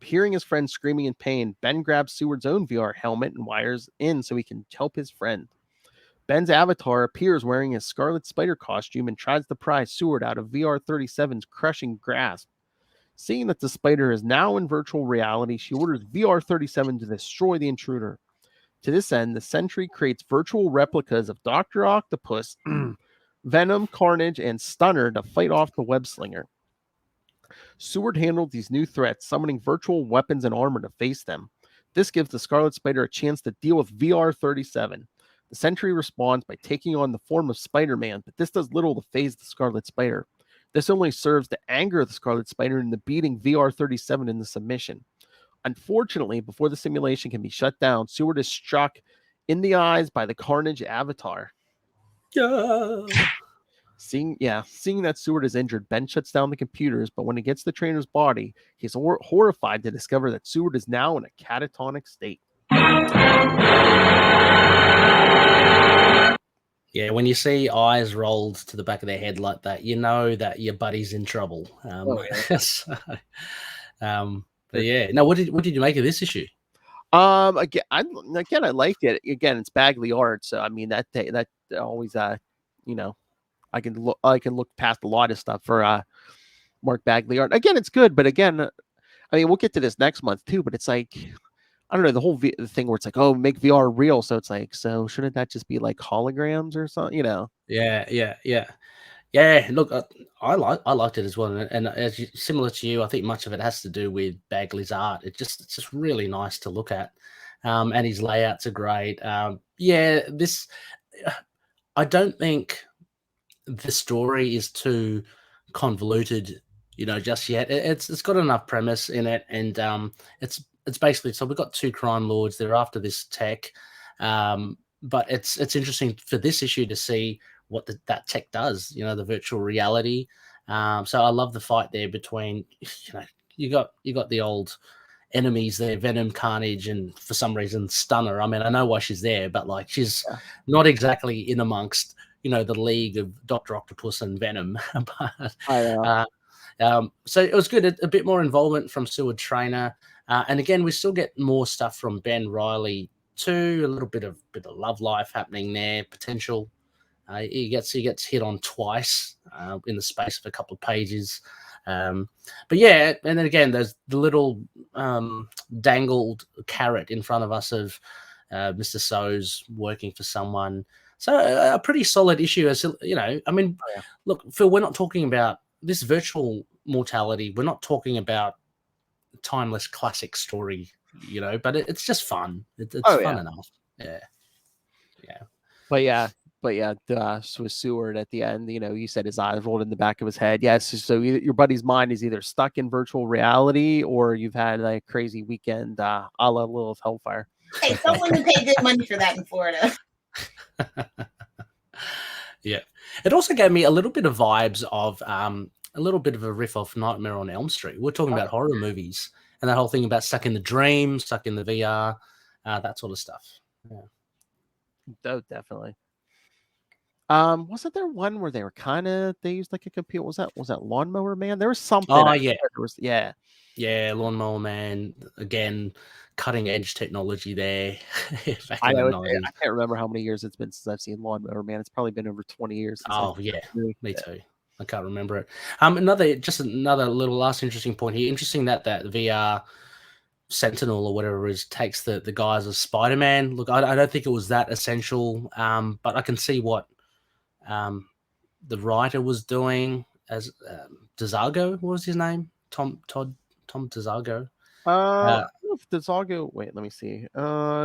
hearing his friend screaming in pain, Ben grabs Seward's own VR helmet and wires in so he can help his friend. Ben's avatar appears wearing his Scarlet Spider costume and tries to pry Seward out of VR-37's crushing grasp. Seeing that the spider is now in virtual reality, she orders VR-37 to destroy the intruder. To this end, the Sentry creates virtual replicas of Dr. Octopus, Venom, Carnage, and Stunner to fight off the web slinger. Seward handled these new threats, summoning virtual weapons and armor to face them. This gives the Scarlet Spider a chance to deal with VR-37. The Sentry responds by taking on the form of Spider-Man, but this does little to phase the Scarlet Spider. This only serves to anger the Scarlet Spider into beating VR-37 in the submission. Unfortunately, before the simulation can be shut down, Seward is struck in the eyes by the Carnage avatar. Yeah. Seeing that Seward is injured, Ben shuts down the computers, but when he gets the Trainer's body, he's horrified to discover that Seward is now in a catatonic state. Yeah, when you see eyes rolled to the back of their head like that, you know that your buddy's in trouble. But yeah, no. What did you make of this issue? Again, I liked it. Again, it's Bagley art, so I mean that always I can look past a lot of stuff for Mark Bagley art. Again, it's good, but again, I mean we'll get to this next month too. But it's like I don't know the whole the thing where it's like, oh, make VR real. So it's like, so shouldn't that just be like holograms or something? Yeah. Look, I liked it as well, and similar to you, I think much of it has to do with Bagley's art. It's just really nice to look at, and his layouts are great. I don't think the story is too convoluted, just yet. It's got enough premise in it, and it's basically, so we've got 2 crime lords. They're after this tech, but it's interesting for this issue to see what that tech does. The virtual reality. So I love the fight there between, you got the old enemies there, Venom, Carnage, and for some reason Stunner. I mean, I know why she's there, but like she's not exactly in amongst the league of Dr. Octopus and Venom. But so it was good. A bit more involvement from Seward Trainer. And again, we still get more stuff from Ben Reilly too. A little bit of love life happening there, potential. He gets hit on twice in the space of a couple of pages. But yeah, and then again, there's the little dangled carrot in front of us of Mr. So's working for someone. So a pretty solid issue. As I mean, look, Phil, we're not talking about this virtual mortality. We're not talking about timeless classic story, but it's just fun. It's fun enough. Yeah. But yeah, with Seward at the end, you said his eyes rolled in the back of his head. Yes, so your buddy's mind is either stuck in virtual reality or you've had a crazy weekend, a la Lilith Hellfire. Hey, someone who paid good money for that in Florida. Yeah, it also gave me a little bit of vibes of a little bit of a riff off Nightmare on Elm Street. We're talking about horror movies and that whole thing about stuck in the dream, stuck in the VR, that sort of stuff. Yeah, Oh, definitely. Wasn't there one where they used like a computer? Was that Lawnmower Man? There was something. Oh, I yeah. swear there was, yeah. Yeah, Lawnmower Man. Again, cutting edge technology there back I in the know. 90s. I can't remember how many years it's been since I've seen Lawnmower Man. It's probably been over 20 years since Oh, I've yeah. really, Me too. I can't remember it. Another little last interesting point here. Interesting that VR Sentinel or whatever it is takes the guise of Spider-Man. Look, I don't think it was that essential, but I can see what the writer was doing as DeZago. What was his name? Tom DeZago. I don't know if DeZago. Wait, let me see.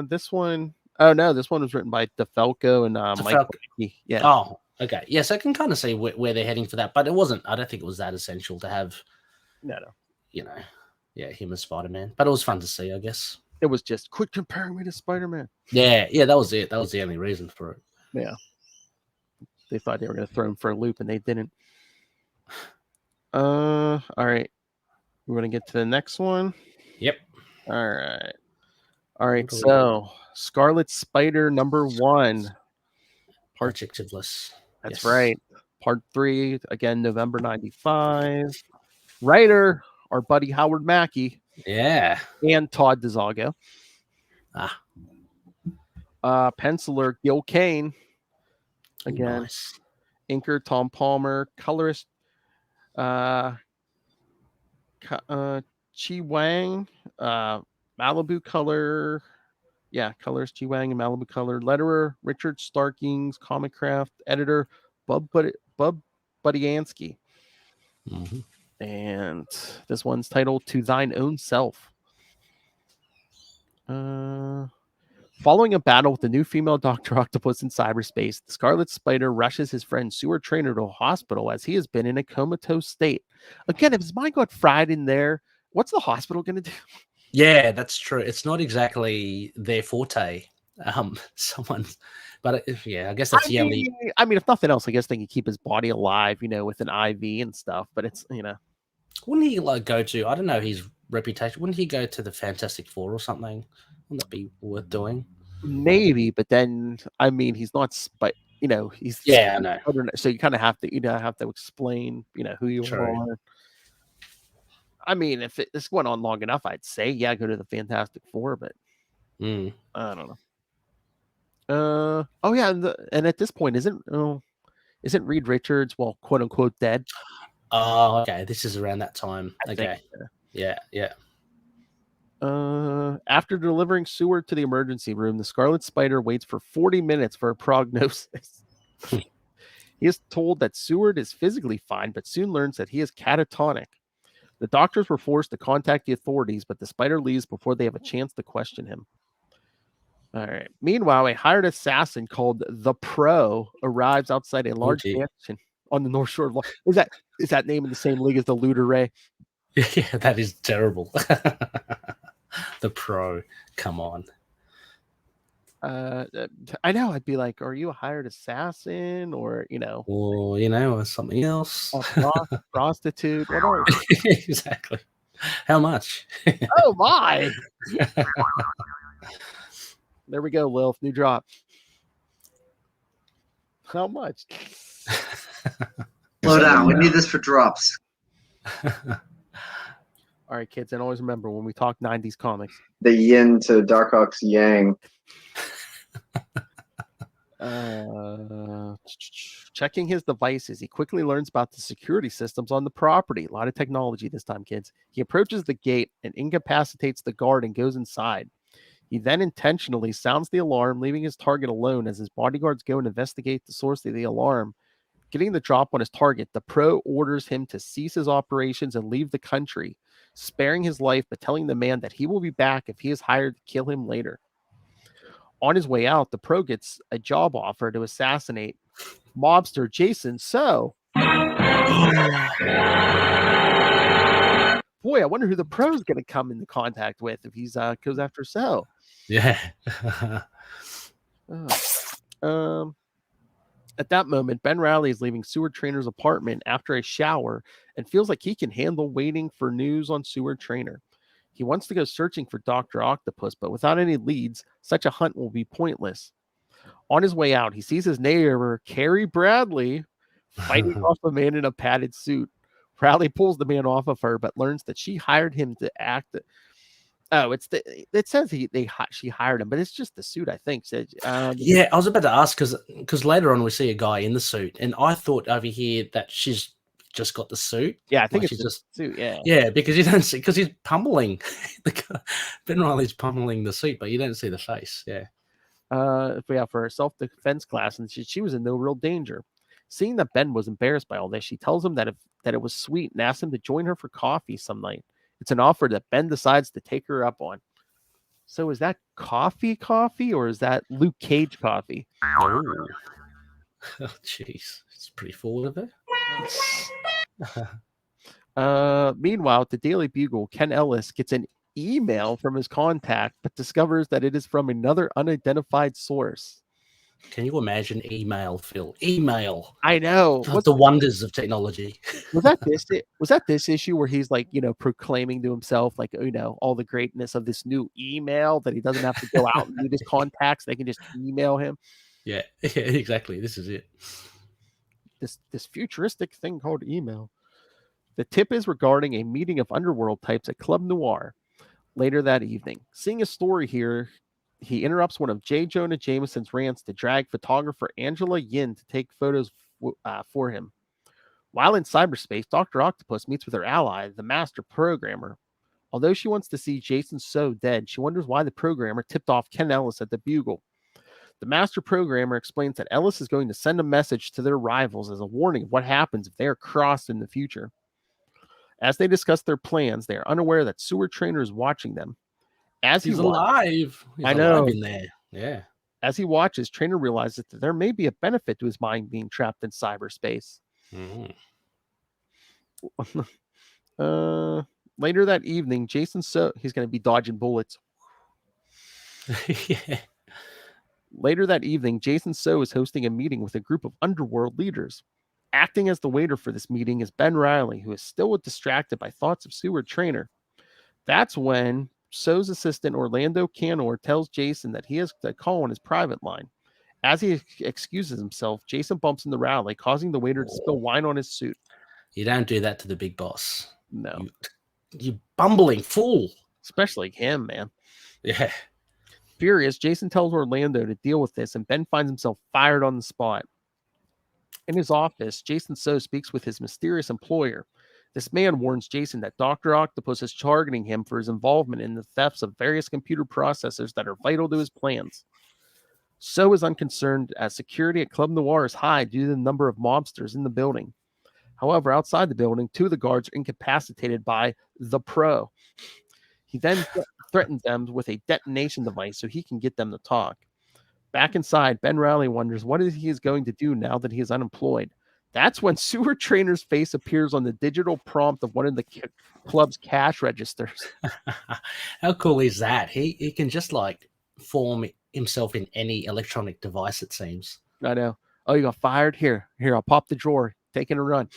This one. Oh no, this one was written by DeFalco and Mike. Yeah. Oh, okay. Yes, I can kind of see where they're heading for that, but it wasn't. I don't think it was that essential to have. No. Him as Spider-Man. But it was fun to see, I guess. It was just quit comparing me to Spider-Man. Yeah, that was it. That was the only reason for it. Yeah. They thought they were going to throw him for a loop, and they didn't. All right. We want to get to the next one. Yep. All right. So, Scarlet Spider #1. Adjectiveless. That's right. Part 3, again, November 95. Writer, our buddy Howard Mackey. Yeah. And Todd DeZago. Penciler, Gil Kane. Again. Nice. Inker, Tom Palmer. Colorist, Chi Wang. Malibu Color. Yeah, colorist Chi Wang and Malibu Color. Letterer, Richard Starkings. Comic Craft. Editor, Bub Budiansky. Mm-hmm. And this one's titled To Thine Own Self. Following a battle with the new female Dr. Octopus in cyberspace, the Scarlet Spider rushes his friend Sewer Trainer to a hospital as he has been in a comatose state. Again, if his mind got fried in there, what's the hospital going to do? Yeah, that's true. It's not exactly their forte. But I guess that's the only. I mean, if nothing else, I guess they can keep his body alive, with an IV and stuff. But it's, Wouldn't he go to? I don't know his reputation. Wouldn't he go to the Fantastic Four or something? Wouldn't that be worth doing? Maybe, but then he's not. He's I know. So you kind of have to explain, who you are. I mean, if this went on long enough, I'd say go to the Fantastic Four, but I don't know. Oh yeah, and at this point, isn't Reed Richards, quote unquote, dead? Oh, okay. This is around that time. Okay. Yeah. After delivering Seward to the emergency room, the Scarlet Spider waits for 40 minutes for a prognosis. He is told that Seward is physically fine, but soon learns that he is catatonic. The doctors were forced to contact the authorities, but the Spider leaves before they have a chance to question him. All right. Meanwhile, a hired assassin called the Pro arrives outside a large mansion on the North Shore. Is that name in the same league as the Looter Ray? Yeah, that is terrible. The Pro, come on. I know. I'd be like, are you a hired assassin or or something else? A prostitute? What are you? Exactly. How much? Oh my! There we go, Lilith. New drop. How much? Slow down. We need this for drops. All right, kids, and always remember when we talk 90s comics. The yin to Darkhawk's yang. Checking his devices, he quickly learns about the security systems on the property. A lot of technology this time, kids. He approaches the gate and incapacitates the guard and goes inside. He then intentionally sounds the alarm, leaving his target alone as his bodyguards go and investigate the source of the alarm. Getting the drop on his target, the Pro orders him to cease his operations and leave the country, sparing his life but telling the man that he will be back if he is hired to kill him later. On his way out, the Pro gets a job offer to assassinate mobster Jason So. Boy, I wonder who the Pro is going to come into contact with if he's goes after So. Yeah. At that moment, Ben Riley is leaving Seward Trainer's apartment after a shower and feels like he can handle waiting for news on Seward Trainer. He wants to go searching for Dr. Octopus, but without any leads, such a hunt will be pointless. On his way out, he sees his neighbor, Carrie Bradley, fighting off a man in a padded suit. Bradley pulls the man off of her, but learns that she hired him to act. Oh, it says she hired him, but it's just the suit, I think. So, Yeah, I was about to ask because later on we see a guy in the suit, and I thought over here that she's just got the suit. Yeah, I think Like it's she's just suit. Yeah, yeah, because you don't see because he's pummeling Ben Riley's pummeling the suit, but you don't see the face. Yeah. For her self-defense class, and she was in no real danger. Seeing that Ben was embarrassed by all this, she tells him that it was sweet and asks him to join her for coffee some night. It's an offer that Ben decides to take her up on. So is that coffee, or is that Luke Cage coffee? Oh, jeez, it's pretty full of it. Meanwhile, at the Daily Bugle, Ken Ellis gets an email from his contact, but discovers that it is from another unidentified source. Can you imagine email, Phil? Email. I know. What's the wonders of technology? Was that this issue where he's like, proclaiming to himself, like, all the greatness of this new email that he doesn't have to go out and meet his contacts. They can just email him. Yeah, exactly. This is it. This futuristic thing called email. The tip is regarding a meeting of underworld types at Club Noir later that evening. Seeing a story here, he interrupts one of J. Jonah Jameson's rants to drag photographer Angela Yin to take photos for him. While in cyberspace, Dr. Octopus meets with her ally, the master programmer. Although she wants to see Jason So dead, she wonders why the programmer tipped off Ken Ellis at the Bugle. The master programmer explains that Ellis is going to send a message to their rivals as a warning of what happens if they are crossed in the future. As they discuss their plans, they are unaware that Sewer Trainer is watching them. As he's alive. He's alive in there. Yeah. As he watches, Trainer realizes that there may be a benefit to his mind being trapped in cyberspace. Mm-hmm. Later that evening, Jason he's going to be dodging bullets. Yeah. Later that evening, Jason So is hosting a meeting with a group of underworld leaders. Acting as the waiter for this meeting is Ben Riley, who is still distracted by thoughts of Sewer Trainer. That's when So's assistant Orlando Canor tells Jason that he has to call on his private line. As he excuses himself, Jason bumps into Riley, causing the waiter to spill wine on his suit. You don't do that to the big boss. No. You bumbling fool. Especially him, man. Yeah. Furious, Jason tells Orlando to deal with this, and Ben finds himself fired on the spot. In his office, Jason So speaks with his mysterious employer. This man warns Jason that Dr. Octopus is targeting him for his involvement in the thefts of various computer processors that are vital to his plans. So is unconcerned as security at Club Noir is high due to the number of mobsters in the building. However, outside the building, 2 of the guards are incapacitated by the Pro. He then threatens them with a detonation device so he can get them to talk. Back inside, Ben Riley wonders what he is going to do now that he is unemployed. That's when Sewer Trainer's face appears on the digital prompt of one of the club's cash registers. How cool is that? He can just like form himself in any electronic device, it seems. I know. Oh, you got fired? Here, I'll pop the drawer. Taking a run.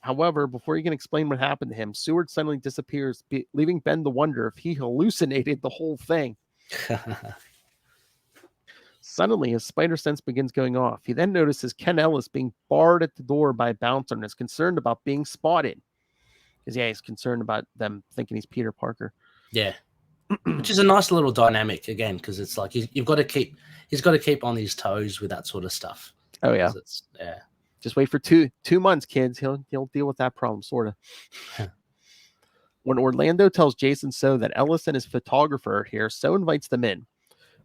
However, before he can explain what happened to him, Seward suddenly disappears, leaving Ben to wonder if he hallucinated the whole thing. Suddenly, his spider sense begins going off. He then notices Ken Ellis being barred at the door by a bouncer and is concerned about being spotted. Because, he's concerned about them thinking he's Peter Parker. Yeah. Which is a nice little dynamic, again, because it's like he's got to keep on his toes with that sort of stuff. Oh, yeah. Yeah. Just wait for two months, kids. He'll deal with that problem, sort of. When Orlando tells Jason So that Ellis and his photographer are here, So invites them in.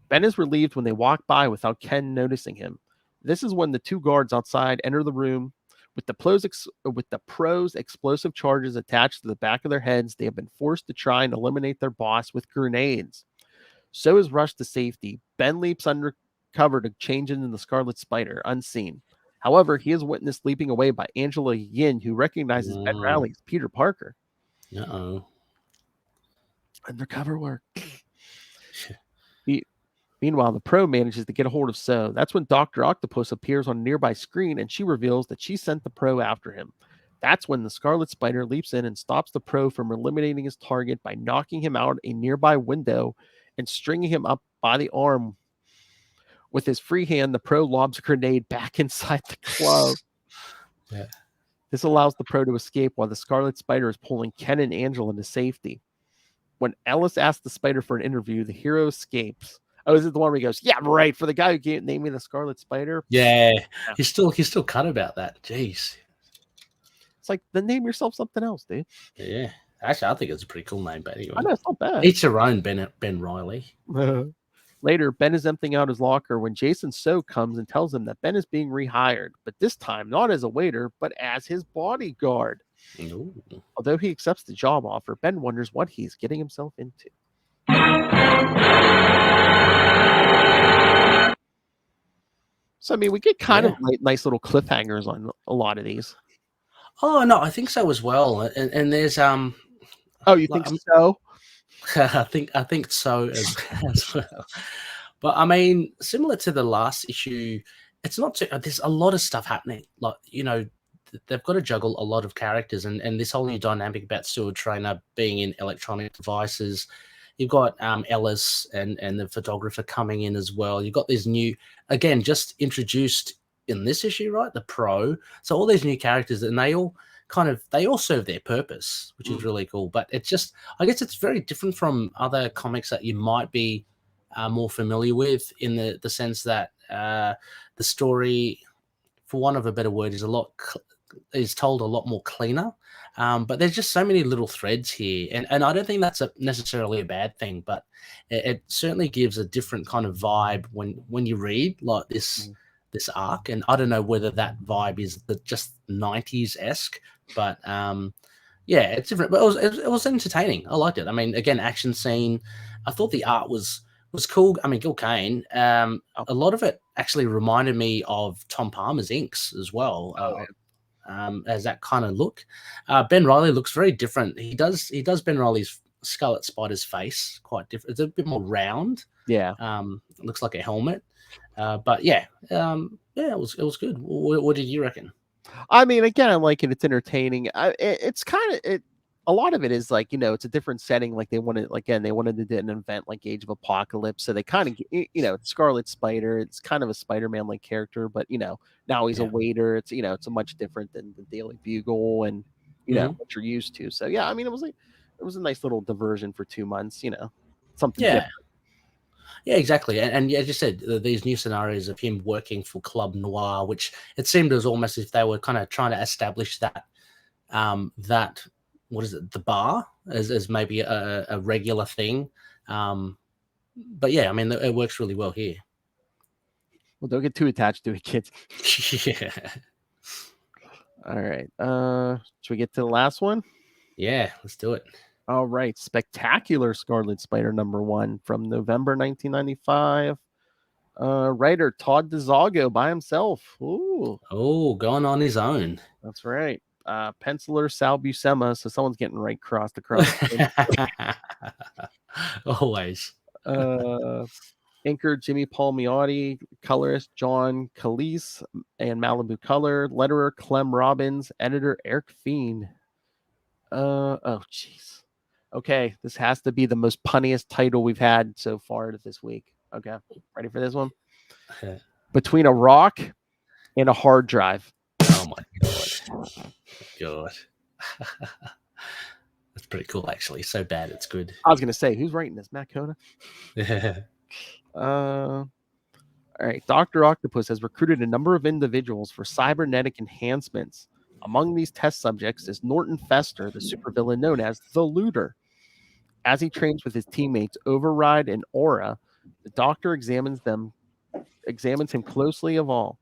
Ben is relieved when they walk by without Ken noticing him. This is when the 2 guards outside enter the room. With the pros' explosive charges attached to the back of their heads, they have been forced to try and eliminate their boss with grenades. So is rushed to safety. Ben leaps under cover to change into the Scarlet Spider, unseen. However, he is witnessed leaping away by Angela Yin, who recognizes Ben Riley as Peter Parker. Uh-oh. Undercover work. Meanwhile, the Pro manages to get a hold of So. That's when Dr. Octopus appears on a nearby screen, and she reveals that she sent the Pro after him. That's when the Scarlet Spider leaps in and stops the Pro from eliminating his target by knocking him out a nearby window and stringing him up by the arm. With his free hand, the Pro lobs a grenade back inside the club. Yeah. This allows the Pro to escape while the Scarlet Spider is pulling Ken and Angela into safety. When Ellis asks the Spider for an interview, the hero escapes. Oh, is it the one where he goes, yeah, right, for the guy who named me the Scarlet Spider? Yeah. He's still cut about that. Jeez. It's like, then name yourself something else, dude. Yeah. Actually, I think it's a pretty cool name, but anyway. I know, it's not bad. Each their own, Ben Riley. Later, Ben is emptying out his locker when Jason So comes and tells him that Ben is being rehired, but this time not as a waiter, but as his bodyguard. Ooh. Although he accepts the job offer, Ben wonders what he's getting himself into. So, I mean, we get kind of nice little cliffhangers on a lot of these. Oh, no, I think so as well. And there's... Oh, you think so? I think so as well. But I mean, similar to the last issue, it's not too, there's a lot of stuff happening. Like, you know, they've got to juggle a lot of characters, and this whole new dynamic about Stuart Trainer being in electronic devices. You've got Ellis and the photographer coming in as well. You've got these new, again, just introduced in this issue, right? The Pro. So all these new characters, and they all serve their purpose, which is really cool. But it's just, I guess it's very different from other comics that you might be more familiar with, in the sense that the story, for want of a better word, is told a lot more cleaner. But there's just so many little threads here, and I don't think that's necessarily a bad thing, but it certainly gives a different kind of vibe when you read like this arc. And I don't know whether that vibe is just 90s-esque, but yeah, it's different. But it was entertaining. I liked it. I mean, again, action scene. I thought the art was cool. I mean, Gil Kane. A lot of it actually reminded me of Tom Palmer's inks as well. As that kind of look. Ben Riley looks very different. He does Ben Riley's Scarlet Spider's face quite different. It's a bit more round. Yeah. It looks like a helmet. But yeah, it was good. What did you reckon? I mean, again, I like it. It's entertaining. It's kind of a lot of it is like, you know, it's a different setting. Like they wanted to do an event like Age of Apocalypse. So they kind of, you know, Scarlet Spider, it's kind of a Spider-Man like character, but you know, now he's a waiter. It's, you know, it's a much different than the Daily Bugle and, you know, what you're used to. So yeah, I mean, it was a nice little diversion for 2 months, you know, something different. Yeah, exactly. And as you said, these new scenarios of him working for Club Noir, which it seemed as almost if they were kind of trying to establish that, what is it, the bar as maybe a regular thing. But yeah, I mean, it works really well here. Well, don't get too attached to it, kids. Yeah. All right. Should we get to the last one? Yeah, let's do it. All right. Spectacular Scarlet Spider #1 from November 1995. Writer Todd DeZago by himself. Ooh. Oh, going on his own. That's right. Penciler Sal Buscema. So someone's getting right crossed across. Always. Inker Jimmy Palmiotti. Colorist John Calise and Malibu Color. Letterer Clem Robbins. Editor Eric Fiend. Oh, jeez. Okay, this has to be the most punniest title we've had so far this week. Okay, ready for this one? Between a rock and a hard drive. Oh my god. That's pretty cool, actually. So bad, it's good. I was going to say, who's writing this? Matt Kona? All right, Dr. Octopus has recruited a number of individuals for cybernetic enhancements. Among these test subjects is Norton Fester, the supervillain known as the Looter. As he trains with his teammates Override and Aura, the Doctor examines him closely of all.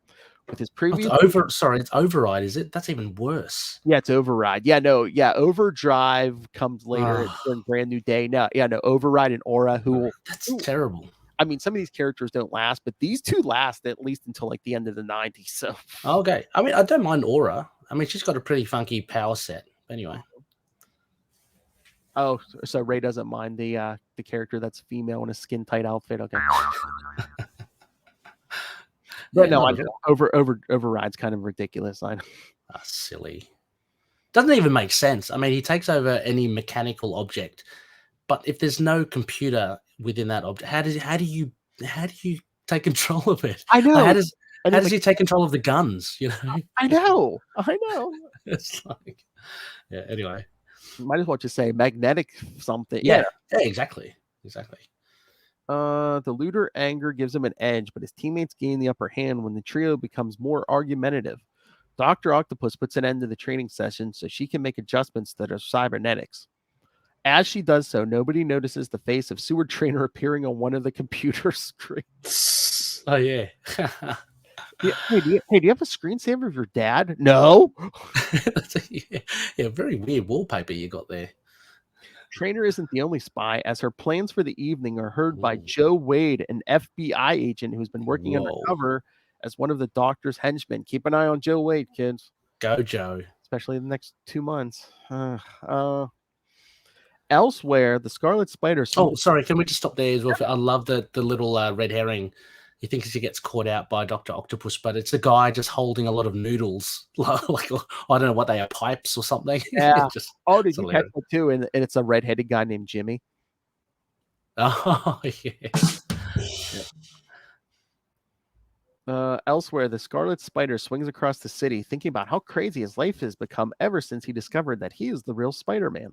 With his previous it's Override, is it? That's even worse. Yeah, it's Override. Yeah, no, yeah, Overdrive comes later during Brand New Day. No, Override and Aura, that's terrible. I mean, some of these characters don't last, but these two last at least until like the end of the 90s. So okay. I mean, I don't mind Aura. I mean, she's got a pretty funky power set. Anyway. Oh, so Ray doesn't mind the character that's female in a skin tight outfit. Okay. But no, Override's kind of ridiculous. I know. Silly. Doesn't even make sense. I mean, he takes over any mechanical object, but if there's no computer within that object, how do you take control of it? I know. Like, how And does it's he take control of the guns? You know, I know. it's like, yeah. Anyway, Might as well just say magnetic something. yeah, exactly. The looter anger gives him an edge, but his teammates gain the upper hand when the trio becomes more argumentative. Dr. Octopus puts an end to the training session so she can make adjustments that are cybernetics. As she does so, nobody notices the face of Sewer Trainer appearing on one of the computer screens. Oh yeah. Hey, do you have a screensaver of your dad? No. Yeah, very weird wallpaper you got there. Trainer isn't the only spy, as her plans for the evening are heard by Ooh. Joe Wade, an FBI agent who's been working Whoa. undercover as one of the doctor's henchmen. Keep an eye on Joe Wade, kids. Go, Joe. Especially the next 2 months. Elsewhere, the Scarlet Spider... Oh, sorry, can we just stop there as well? I love the little red herring. He thinks he gets caught out by Dr. Octopus, but it's a guy just holding a lot of noodles. Like, I don't know what they are, pipes or something. Yeah. Just, did you catch that too? And it's a red-headed guy named Jimmy. Oh, yeah. Elsewhere, the Scarlet Spider swings across the city, thinking about how crazy his life has become ever since he discovered that he is the real Spider-Man.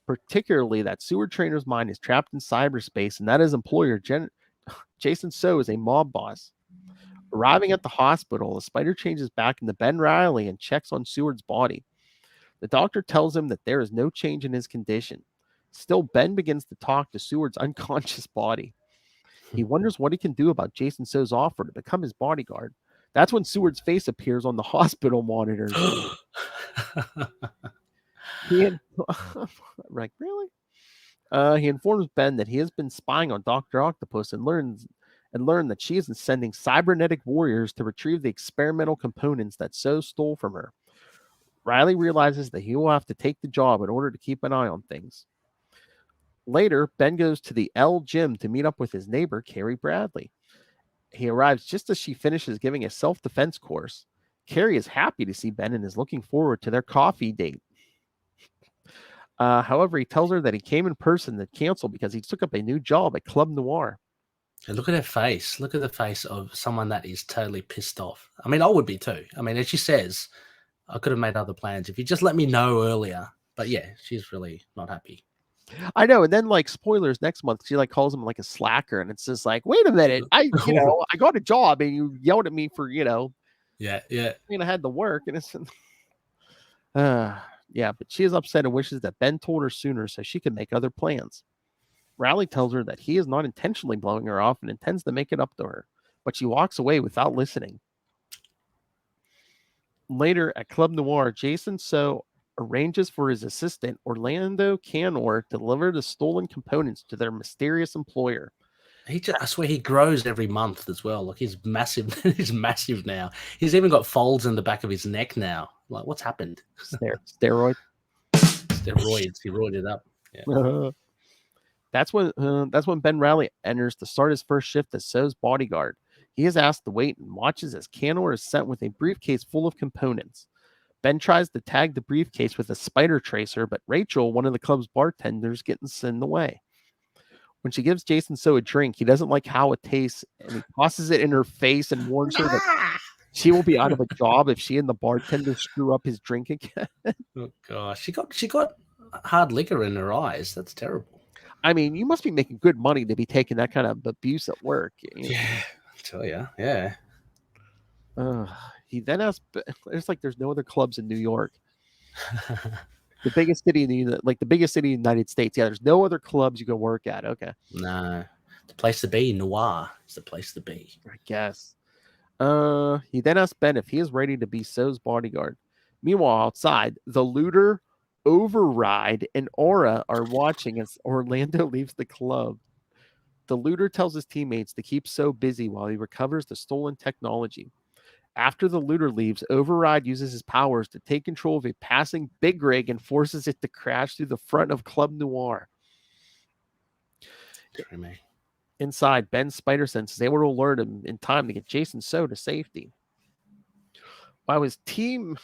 Particularly that Sewer Trainer's mind is trapped in cyberspace, and that his employer, Jason So, is a mob boss. Arriving at the hospital, the Spider changes back into Ben Reilly and checks on Seward's body. The doctor tells him that there is no change in his condition. Still, Ben begins to talk to Seward's unconscious body. He wonders what he can do about Jason So's offer to become his bodyguard. That's when Seward's face appears on the hospital monitors. Like, really? He informs Ben that he has been spying on Dr. Octopus and learned that she is sending cybernetic warriors to retrieve the experimental components that So stole from her. Riley realizes that he will have to take the job in order to keep an eye on things. Later, Ben goes to the L gym to meet up with his neighbor, Carrie Bradley. He arrives just as she finishes giving a self-defense course. Carrie is happy to see Ben and is looking forward to their coffee date. However, he tells her that he came in person to cancel because he took up a new job at Club Noir. Look at her face. Look at the face of someone that is totally pissed off. I mean, I would be too. I mean, as she says, I could have made other plans if you just let me know earlier. But yeah, she's really not happy. I know, and then like spoilers next month, she like calls him like a slacker, and it's just like, wait a minute, I got a job, and you yelled at me for yeah, I had to work, and it's yeah, but she is upset and wishes that Ben told her sooner so she could make other plans. Riley tells her that he is not intentionally blowing her off and intends to make it up to her, but she walks away without listening. Later at Club Noir, Jason So arranges for his assistant, Orlando Canor, to deliver the stolen components to their mysterious employer. I swear he grows every month as well. Like, he's massive. He's massive now. He's even got folds in the back of his neck now. Like, what's happened? Steroids. He roided up. Yeah. That's when Ben Reilly enters to start his first shift as So's bodyguard. He is asked to wait and watches as Canor is sent with a briefcase full of components. Ben tries to tag the briefcase with a spider tracer, but Rachel, one of the club's bartenders, gets in the way. When she gives Jason So a drink, he doesn't like how it tastes, and he tosses it in her face and warns her that she will be out of a job if she and the bartender screw up his drink again. Oh gosh, she got hard liquor in her eyes. That's terrible. I mean, you must be making good money to be taking that kind of abuse at work. Yeah, I tell you, yeah. He then asks, it's like there's no other clubs in New York. The biggest city in the biggest city in the United States. Yeah, there's no other clubs you can work at. Okay. No. The place to be, Noir is the place to be. I guess. He then asks Ben if he is ready to be So's bodyguard. Meanwhile, outside, the looter, Override, and Aura are watching as Orlando leaves the club. The looter tells his teammates to keep So busy while he recovers the stolen technology. After the looter leaves, Override uses his powers to take control of a passing big rig and forces it to crash through the front of Club Noir. Inside, Ben's spider sense is able to alert him in time to get Jason So to safety. While his team...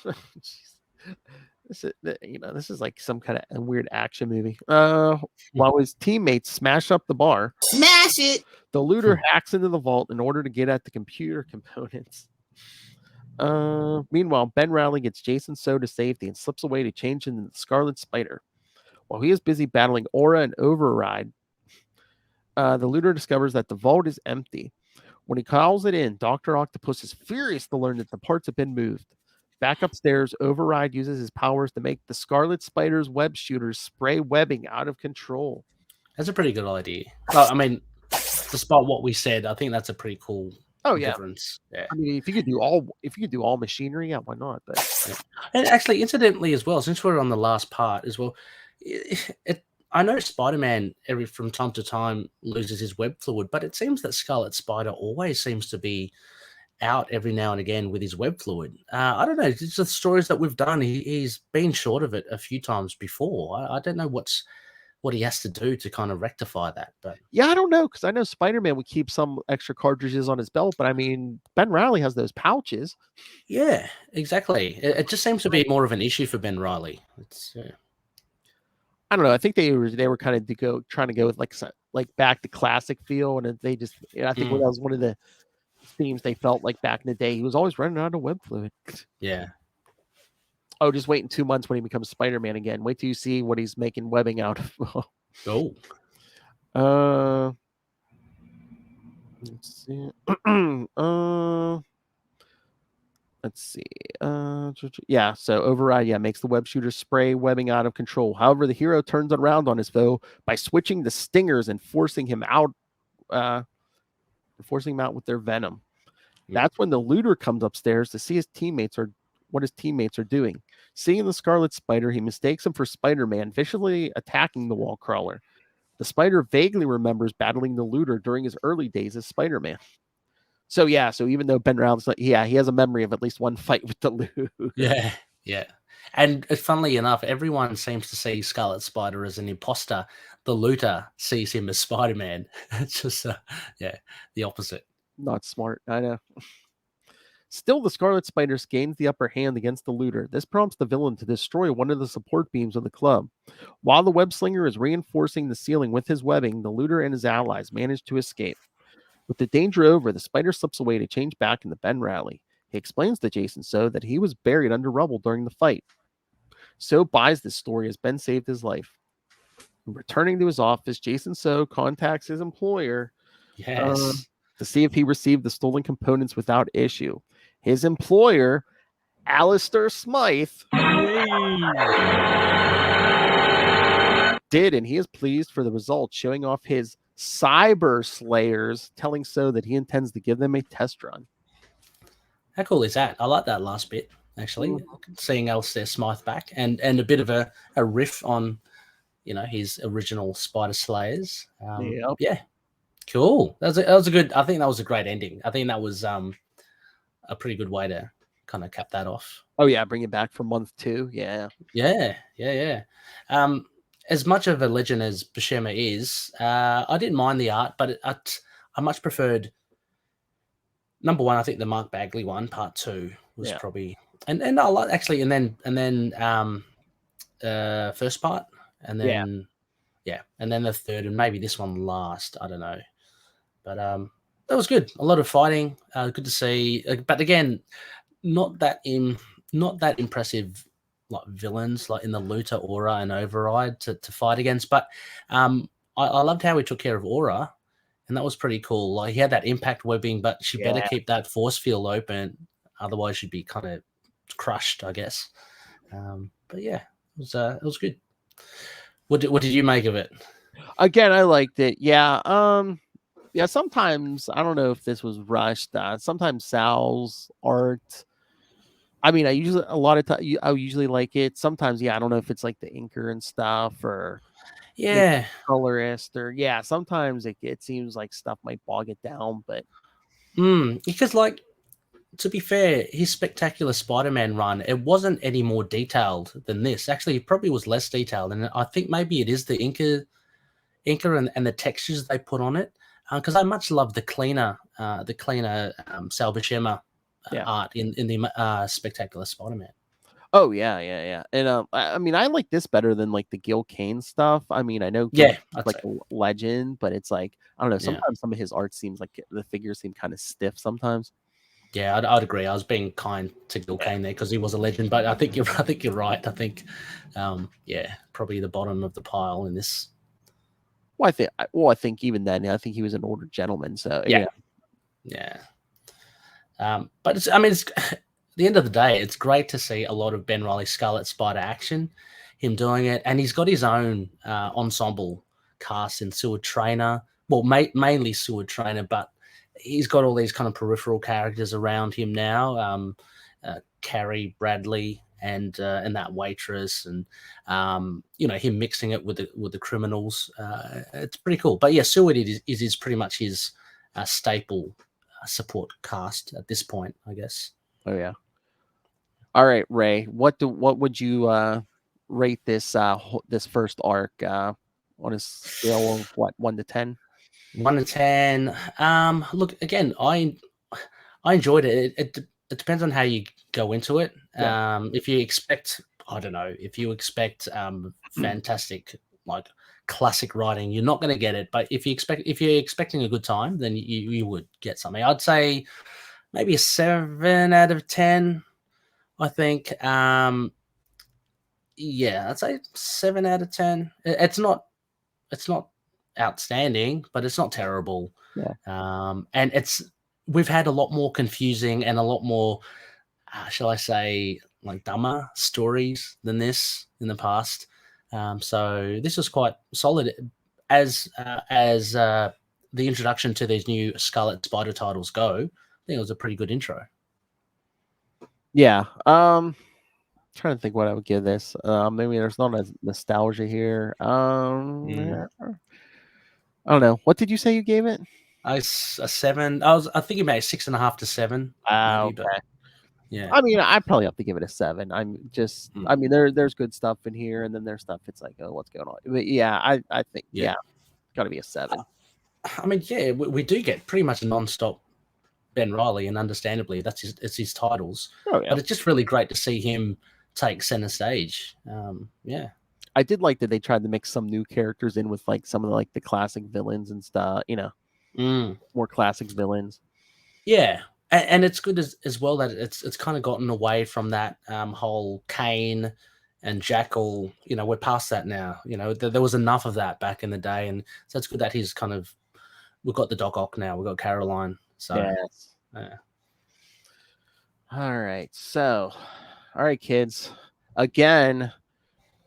This is like some kind of a weird action movie. While his teammates smash up the bar, Smash it. the looter hacks into the vault in order to get at the computer components. Meanwhile, Ben Reilly gets Jason So to safety and slips away to change into the Scarlet Spider. While he is busy battling Aura and Override, the looter discovers that the vault is empty. When he calls it in, Dr. Octopus is furious to learn that the parts have been moved. Back upstairs, Override uses his powers to make the Scarlet Spider's web shooters spray webbing out of control. That's a pretty good idea. Well, I mean, despite what we said, I think that's a pretty cool difference. Yeah. I mean, if you could do all machinery, yeah, why not? But and actually, incidentally, as well, since we're on the last part as well, I know Spider-Man from time to time loses his web fluid, but it seems that Scarlet Spider always seems to be out every now and again with his web fluid. I don't know. It's the stories that we've done. He's been short of it a few times before. I don't know what he has to do to kind of rectify that. But yeah, I don't know, because I know Spider-Man would keep some extra cartridges on his belt, but I mean, Ben Reilly has those pouches. Yeah, exactly. It just seems to be more of an issue for Ben Reilly. I don't know. I think they were kind of trying to go with like back to classic feel, and they just I think that was one of the themes they felt like back in the day. He was always running out of web fluid. Yeah. Oh, just wait in 2 months when he becomes Spider-Man again. Wait till you see what he's making webbing out of. Let's see. Let's see. Yeah, so Override, makes the web shooter spray webbing out of control. However, the hero turns around on his foe by switching the stingers and forcing him out with their venom. That's when the looter comes upstairs to see what his teammates are doing. Seeing the Scarlet Spider, he mistakes him for Spider-Man, viciously attacking the wall crawler. The Spider vaguely remembers battling the looter during his early days as Spider-Man. So even though Ben Reilly's he has a memory of at least one fight with the looter. Yeah. And funnily enough, everyone seems to see Scarlet Spider as an imposter. The looter sees him as Spider-Man. It's just the opposite. Not smart, I know. Still, the Scarlet Spider gains the upper hand against the looter. This prompts the villain to destroy one of the support beams of the club. While the web slinger is reinforcing the ceiling with his webbing, the looter and his allies manage to escape. With the danger over, the Spider slips away to change back into Ben Reilly. He explains to Jason So that he was buried under rubble during the fight. So buys this story as Ben saved his life. Returning to his office, Jason So contacts his employer to see if he received the stolen components without issue. His employer, Alistair Smythe, did, and he is pleased for the results, showing off his Cyber Slayers, telling So that he intends to give them a test run. How cool is that? I like that last bit, actually. Seeing Alistair Smythe back and a bit of a riff on, his original Spider Slayers. Yeah, cool. That was a good. I think that was a great ending. I think that was a pretty good way to kind of cap that off. Oh yeah, bring it back for month 2. Yeah. As much of a legend as Buscema is, I didn't mind the art, but I much preferred number 1. I think the Mark Bagley one, part 2, was probably, and I like actually, and then first part, and then and then the third, and maybe this one last. I don't know, but that was good. A lot of fighting, good to see. But again, not that impressive like villains like in the Looter, Aura, and Override to fight against. But I loved how he took care of Aura, and that was pretty cool. Like he had that impact webbing, but she better keep that force field open, otherwise she'd be kind of crushed, I guess. But yeah, it was good. What did you make of it? Again, I liked it. Yeah, sometimes I don't know if this was rushed. Sometimes Sal's art, I mean, I usually like it. Sometimes, I don't know if it's like the inker and stuff or the colorist or sometimes it seems like stuff might bog it down, but because like to be fair, his Spectacular Spider-Man run, it wasn't any more detailed than this. Actually, it probably was less detailed, and I think maybe it is the inker and the textures they put on it. Because I much love the cleaner Sal Buscema art in the Spectacular Spider-Man. Oh yeah. And I mean, I like this better than like the Gil Kane stuff. I mean, I know Yeah, Gil's I'd like say. a legend, but it's like I don't know. Yeah. Sometimes some of his art seems like the figures seem kind of stiff sometimes. Yeah, I'd agree. I was being kind to Gil Kane there because he was a legend, but I think you're right. I think, probably the bottom of the pile in this. Well, I think even then, I think he was an older gentleman. So Yeah. But it's at the end of the day, it's great to see a lot of Ben Reilly Scarlet Spider action, him doing it, and he's got his own ensemble cast in Seward Trainer. Well, mainly Seward Trainer, but he's got all these kind of peripheral characters around him now. Carrie Bradley and that waitress, and him mixing it with the criminals. It's pretty cool. But yeah, Seward is pretty much his staple support cast at this point, I guess. Oh yeah. All right, Ray. What would you rate this this first arc on a scale of what 1 to 10? 1 to 10. Look, again, I enjoyed it. It depends on how you go into it. Yeah. If you expect, I don't know, if you expect fantastic like classic writing, you're not going to get it. But if you're expecting a good time, then you would get something. I'd say maybe a 7 out of 10. I think, I'd say 7 out of 10. It's not outstanding, but it's not terrible. Yeah. And we've had a lot more confusing and a lot more, shall I say, like dumber stories than this in the past. So this was quite solid as the introduction to these new Scarlet Spider titles go. I think it was a pretty good intro. Yeah. Trying to think what I would give this. Maybe there's not as nostalgia here. I don't know. What did you say you gave it? A 7. I think you made 6.5 to 7. Maybe, Okay. but yeah. I mean, I probably have to give it a 7. I'm just, I mean, there's good stuff in here, and then there's stuff. It's like, oh, what's going on? But yeah, I think, got to be a 7. I mean, yeah, we do get pretty much a non-stop Ben Reilly, and understandably, it's his titles. Oh yeah. But it's just really great to see him take center stage. Yeah. I did like that they tried to mix some new characters in with like some of the classic villains and stuff. More classic villains. Yeah. And it's good as well that it's kind of gotten away from that whole Kane and Jackal. We're past that now. There was enough of that back in the day, and so it's good that we've got the Doc Ock now. We've got Caroline. So yes. All right. So, all right, kids. Again,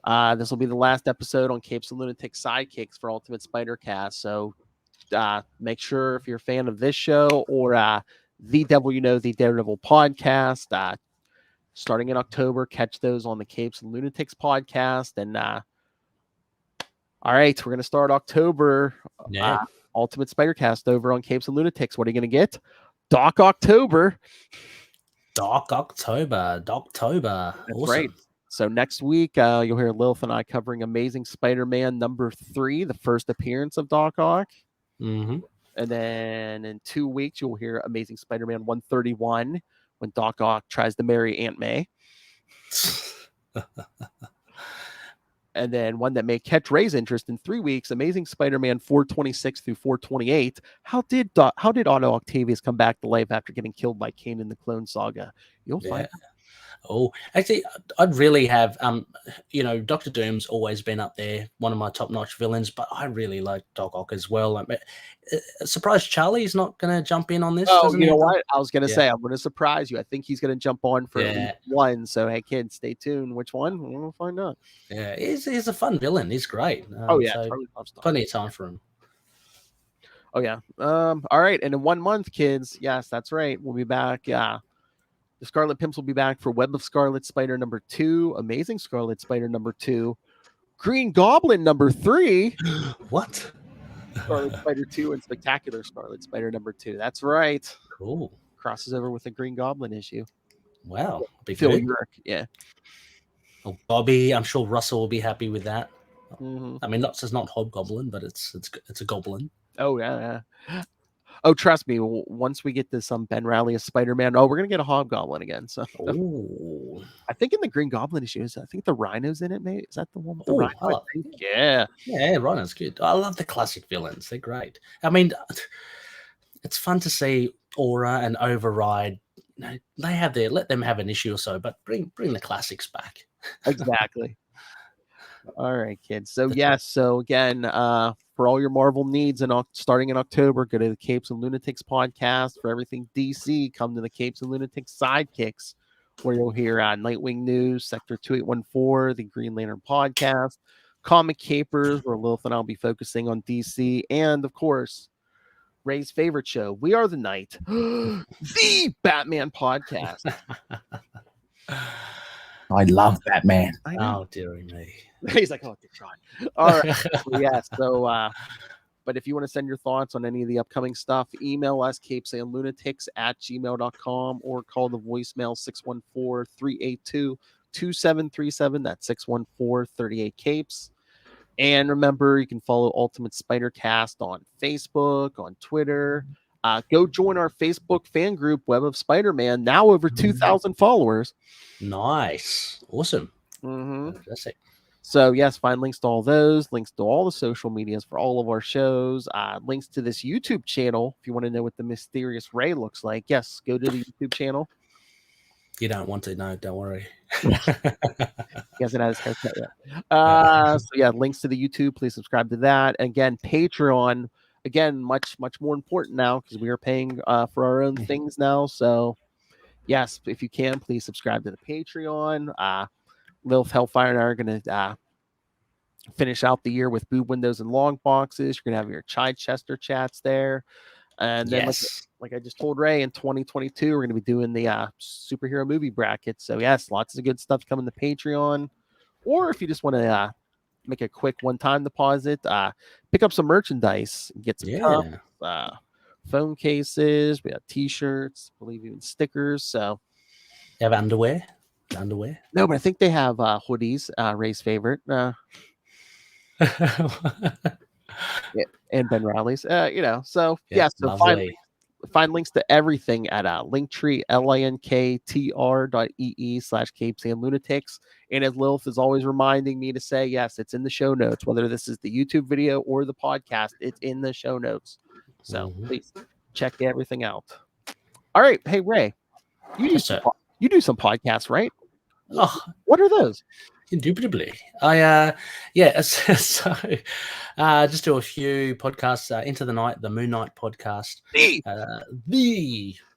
this will be the last episode on Capes and Lunatics Sidekicks for Ultimate Spider Cast. So, make sure if you're a fan of this show or the Devil You Know, the Daredevil podcast, starting in October, catch those on the Capes and Lunatics podcast. And all right, we're gonna start October. Ultimate Spider Cast over on Capes and Lunatics. What are you gonna get? Doc October. Doctober. That's Awesome. right. So next week, you'll hear Lilith and I covering Amazing Spider-Man #3, the first appearance of Doc Ock. Mm-hmm. And then in 2 weeks, you'll hear Amazing Spider-Man 131 when Doc Ock tries to marry Aunt May. And then one that may catch Ray's interest in 3 weeks, Amazing Spider-Man 426 through 428. How did Otto Octavius come back to life after getting killed by Kane in the Clone Saga? You'll find out. Oh, actually, I'd really have, Dr. Doom's always been up there, one of my top-notch villains, but I really like Doc Ock as well. Surprised Charlie's not going to jump in on this. Oh, you know what? I was going to say, I'm going to surprise you. I think he's going to jump on for at least one. So, hey, kids, stay tuned. Which one? We'll find out. Yeah, he's a fun villain. He's great. So plenty of time for him. Oh, yeah. All right. And in 1 month, kids, yes, that's right. We'll be back. Yeah. The Scarlet Pimps will be back for Web of Scarlet Spider #2, Amazing Scarlet Spider #2, Green Goblin #3. What? Scarlet Spider 2 and Spectacular Scarlet Spider #2. That's right. Cool. Crosses over with the Green Goblin issue. Wow. Phil York. Yeah. Oh, Bobby. I'm sure Russell will be happy with that. Mm-hmm. I mean, it's not Hobgoblin, but it's a goblin. Oh yeah. Oh, trust me. Once we get to some Ben Reilly as Spider-Man, we're gonna get a Hobgoblin again. So, I think in the Green Goblin issues, I think the Rhino's in it. Maybe is that the one with the Oh, Rhino? I love Yeah. Yeah, Rhino's good. I love the classic villains. They're great. I mean, it's fun to see Aura and Override. They have their let them have an issue or so, but bring the classics back. Exactly. All right, kids. So yes, so again, for all your Marvel needs and starting in October, go to the Capes and Lunatics podcast. For everything DC, come to the Capes and Lunatics Sidekicks, where you'll hear Nightwing News, Sector 2814, the Green Lantern podcast, Comic Capers, where Lilith and I'll be focusing on DC, and of course, Ray's favorite show, We Are the Night, the Batman podcast. I love Batman. I know. Oh, dearie me. He's like, oh, good try. All right. Yeah. So, but if you want to send your thoughts on any of the upcoming stuff, email us capesandlunatics@gmail.com or call the voicemail 614-382-2737. That's 614-38-CAPES. And remember, you can follow Ultimate Spider Cast on Facebook, on Twitter. Go join our Facebook fan group, Web of Spider-Man, now over 2,000 followers. Nice. Awesome. Mm-hmm. Fantastic. So, yes, find links to all those, links to all the social medias for all of our shows, links to this YouTube channel. If you want to know what the mysterious Ray looks like, yes, go to the YouTube channel. You don't want to know, don't worry. He hasn't had his haircut yet. So, yeah, links to the YouTube. Please subscribe to that. Again, Patreon, again, much more important now because we are paying for our own things now. So, yes, if you can, please subscribe to the Patreon. Lilith Hellfire and I are going to finish out the year with boob windows and long boxes. You're going to have your Chichester chats there. And then, like I just told Ray, in 2022, we're going to be doing the superhero movie bracket. So, yes, lots of good stuff coming to Patreon. Or if you just want to make a quick one-time deposit, pick up some merchandise, get some cups, phone cases. We have T-shirts, I believe even stickers. So, You have underwear? Underwear? No, but I think they have hoodies, Ray's favorite. And Ben Riley's. So Yeah, so lovely. find links to everything at Linktree, linktr.ee/capesandlunatics. And as Lilith is always reminding me to say, yes, it's in the show notes, whether this is the YouTube video or the podcast, it's in the show notes. So please check everything out. All right. Hey, Ray, you do some podcasts, right? Oh, what are those? Indubitably. So just do a few podcasts. Into the Night, the Moon Knight podcast. The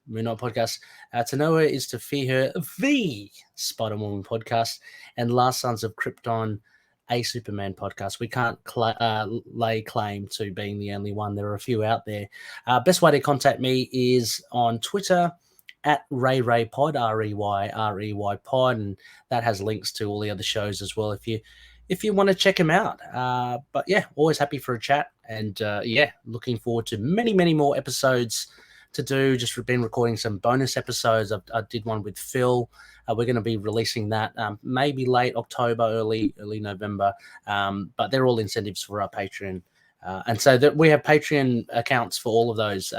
Moon Knight podcast. To Know Her Is to Fear Her, the Spider-Woman podcast. And Last Sons of Krypton, a Superman podcast. We can't lay claim to being the only one. There are a few out there. Best way to contact me is on Twitter, at ReyRey Pod, ReyRey Pod, and that has links to all the other shows as well if you want to check them out. But yeah, always happy for a chat, and looking forward to many more episodes to do. Just been recording some bonus episodes. I did one with Phil. We're going to be releasing that maybe late October, early November, but they're all incentives for our Patreon. And so that we have Patreon accounts for all of those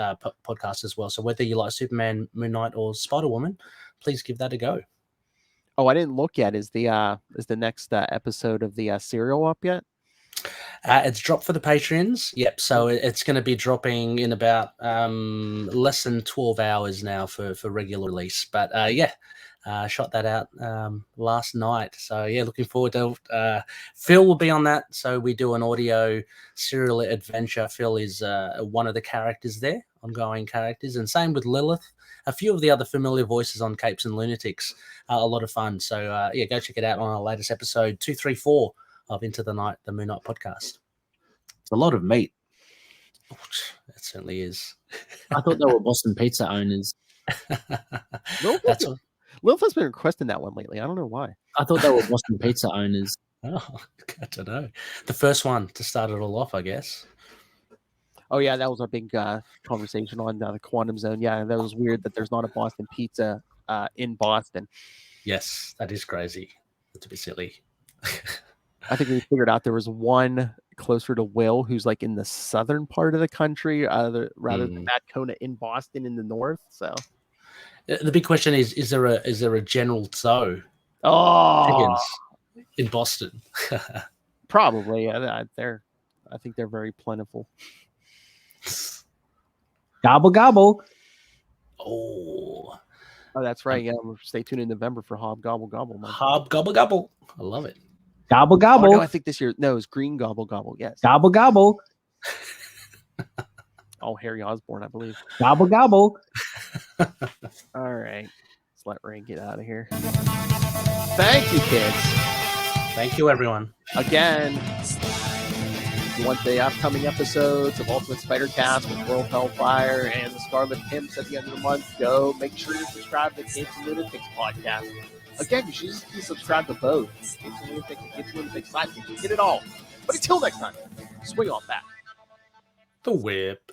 podcasts as well. So whether you like Superman, Moon Knight, or Spider-Woman, please give that a go. Oh, I didn't look yet. Is the next episode of the serial up yet? It's dropped for the Patreons. Yep. So it's going to be dropping in about less than 12 hours now for regular release. But shot that out last night. So yeah, looking forward to Phil will be on that. So we do an audio serial adventure. Phil is one of the characters there, ongoing characters, and same with Lilith. A few of the other familiar voices on Capes and Lunatics. A lot of fun. So go check it out on our latest episode 234 of Into the Night, the Moon Knight podcast. It's a lot of meat. Oh, it certainly is. I thought they were Boston Pizza owners. That's all. Lilith has been requesting that one lately. I don't know why. I thought they were Boston Pizza owners. Oh, I don't know. The first one to start it all off, I guess. Oh, yeah, that was our big conversation on the Quantum Zone. Yeah, that was weird that there's not a Boston Pizza in Boston. Yes, that is crazy. That's a bit silly. I think we figured out there was one closer to Will, who's like in the southern part of the country, rather than that Kona in Boston in the north. So the big question is there a General Tso Oh, chickens in Boston. probably. I think they're very plentiful. Gobble gobble. Oh, Oh, that's right. Yeah, stay tuned in November for Hob Gobble Gobble. Month. Hob Gobble Gobble. I love it. Gobble Oh, gobble. no, I think this year, no, it's Green Gobble Gobble. Yes. Gobble gobble. Oh, Harry Osborn, I believe. Gobble gobble. All right. Let's let Ray get out of here. Thank you, kids. Thank you, everyone. Again, if you want the upcoming episodes of Ultimate Spider Cast with World Hellfire and the Scarlet Pimps at the end of the month, go make sure you're subscribed to the Capes and Lunatics podcast. Again, you should just be subscribed to both. Capes and Lunatics and Capes and Lunatics Sidekicks. You get it all. But until next time, swing on back. The whip.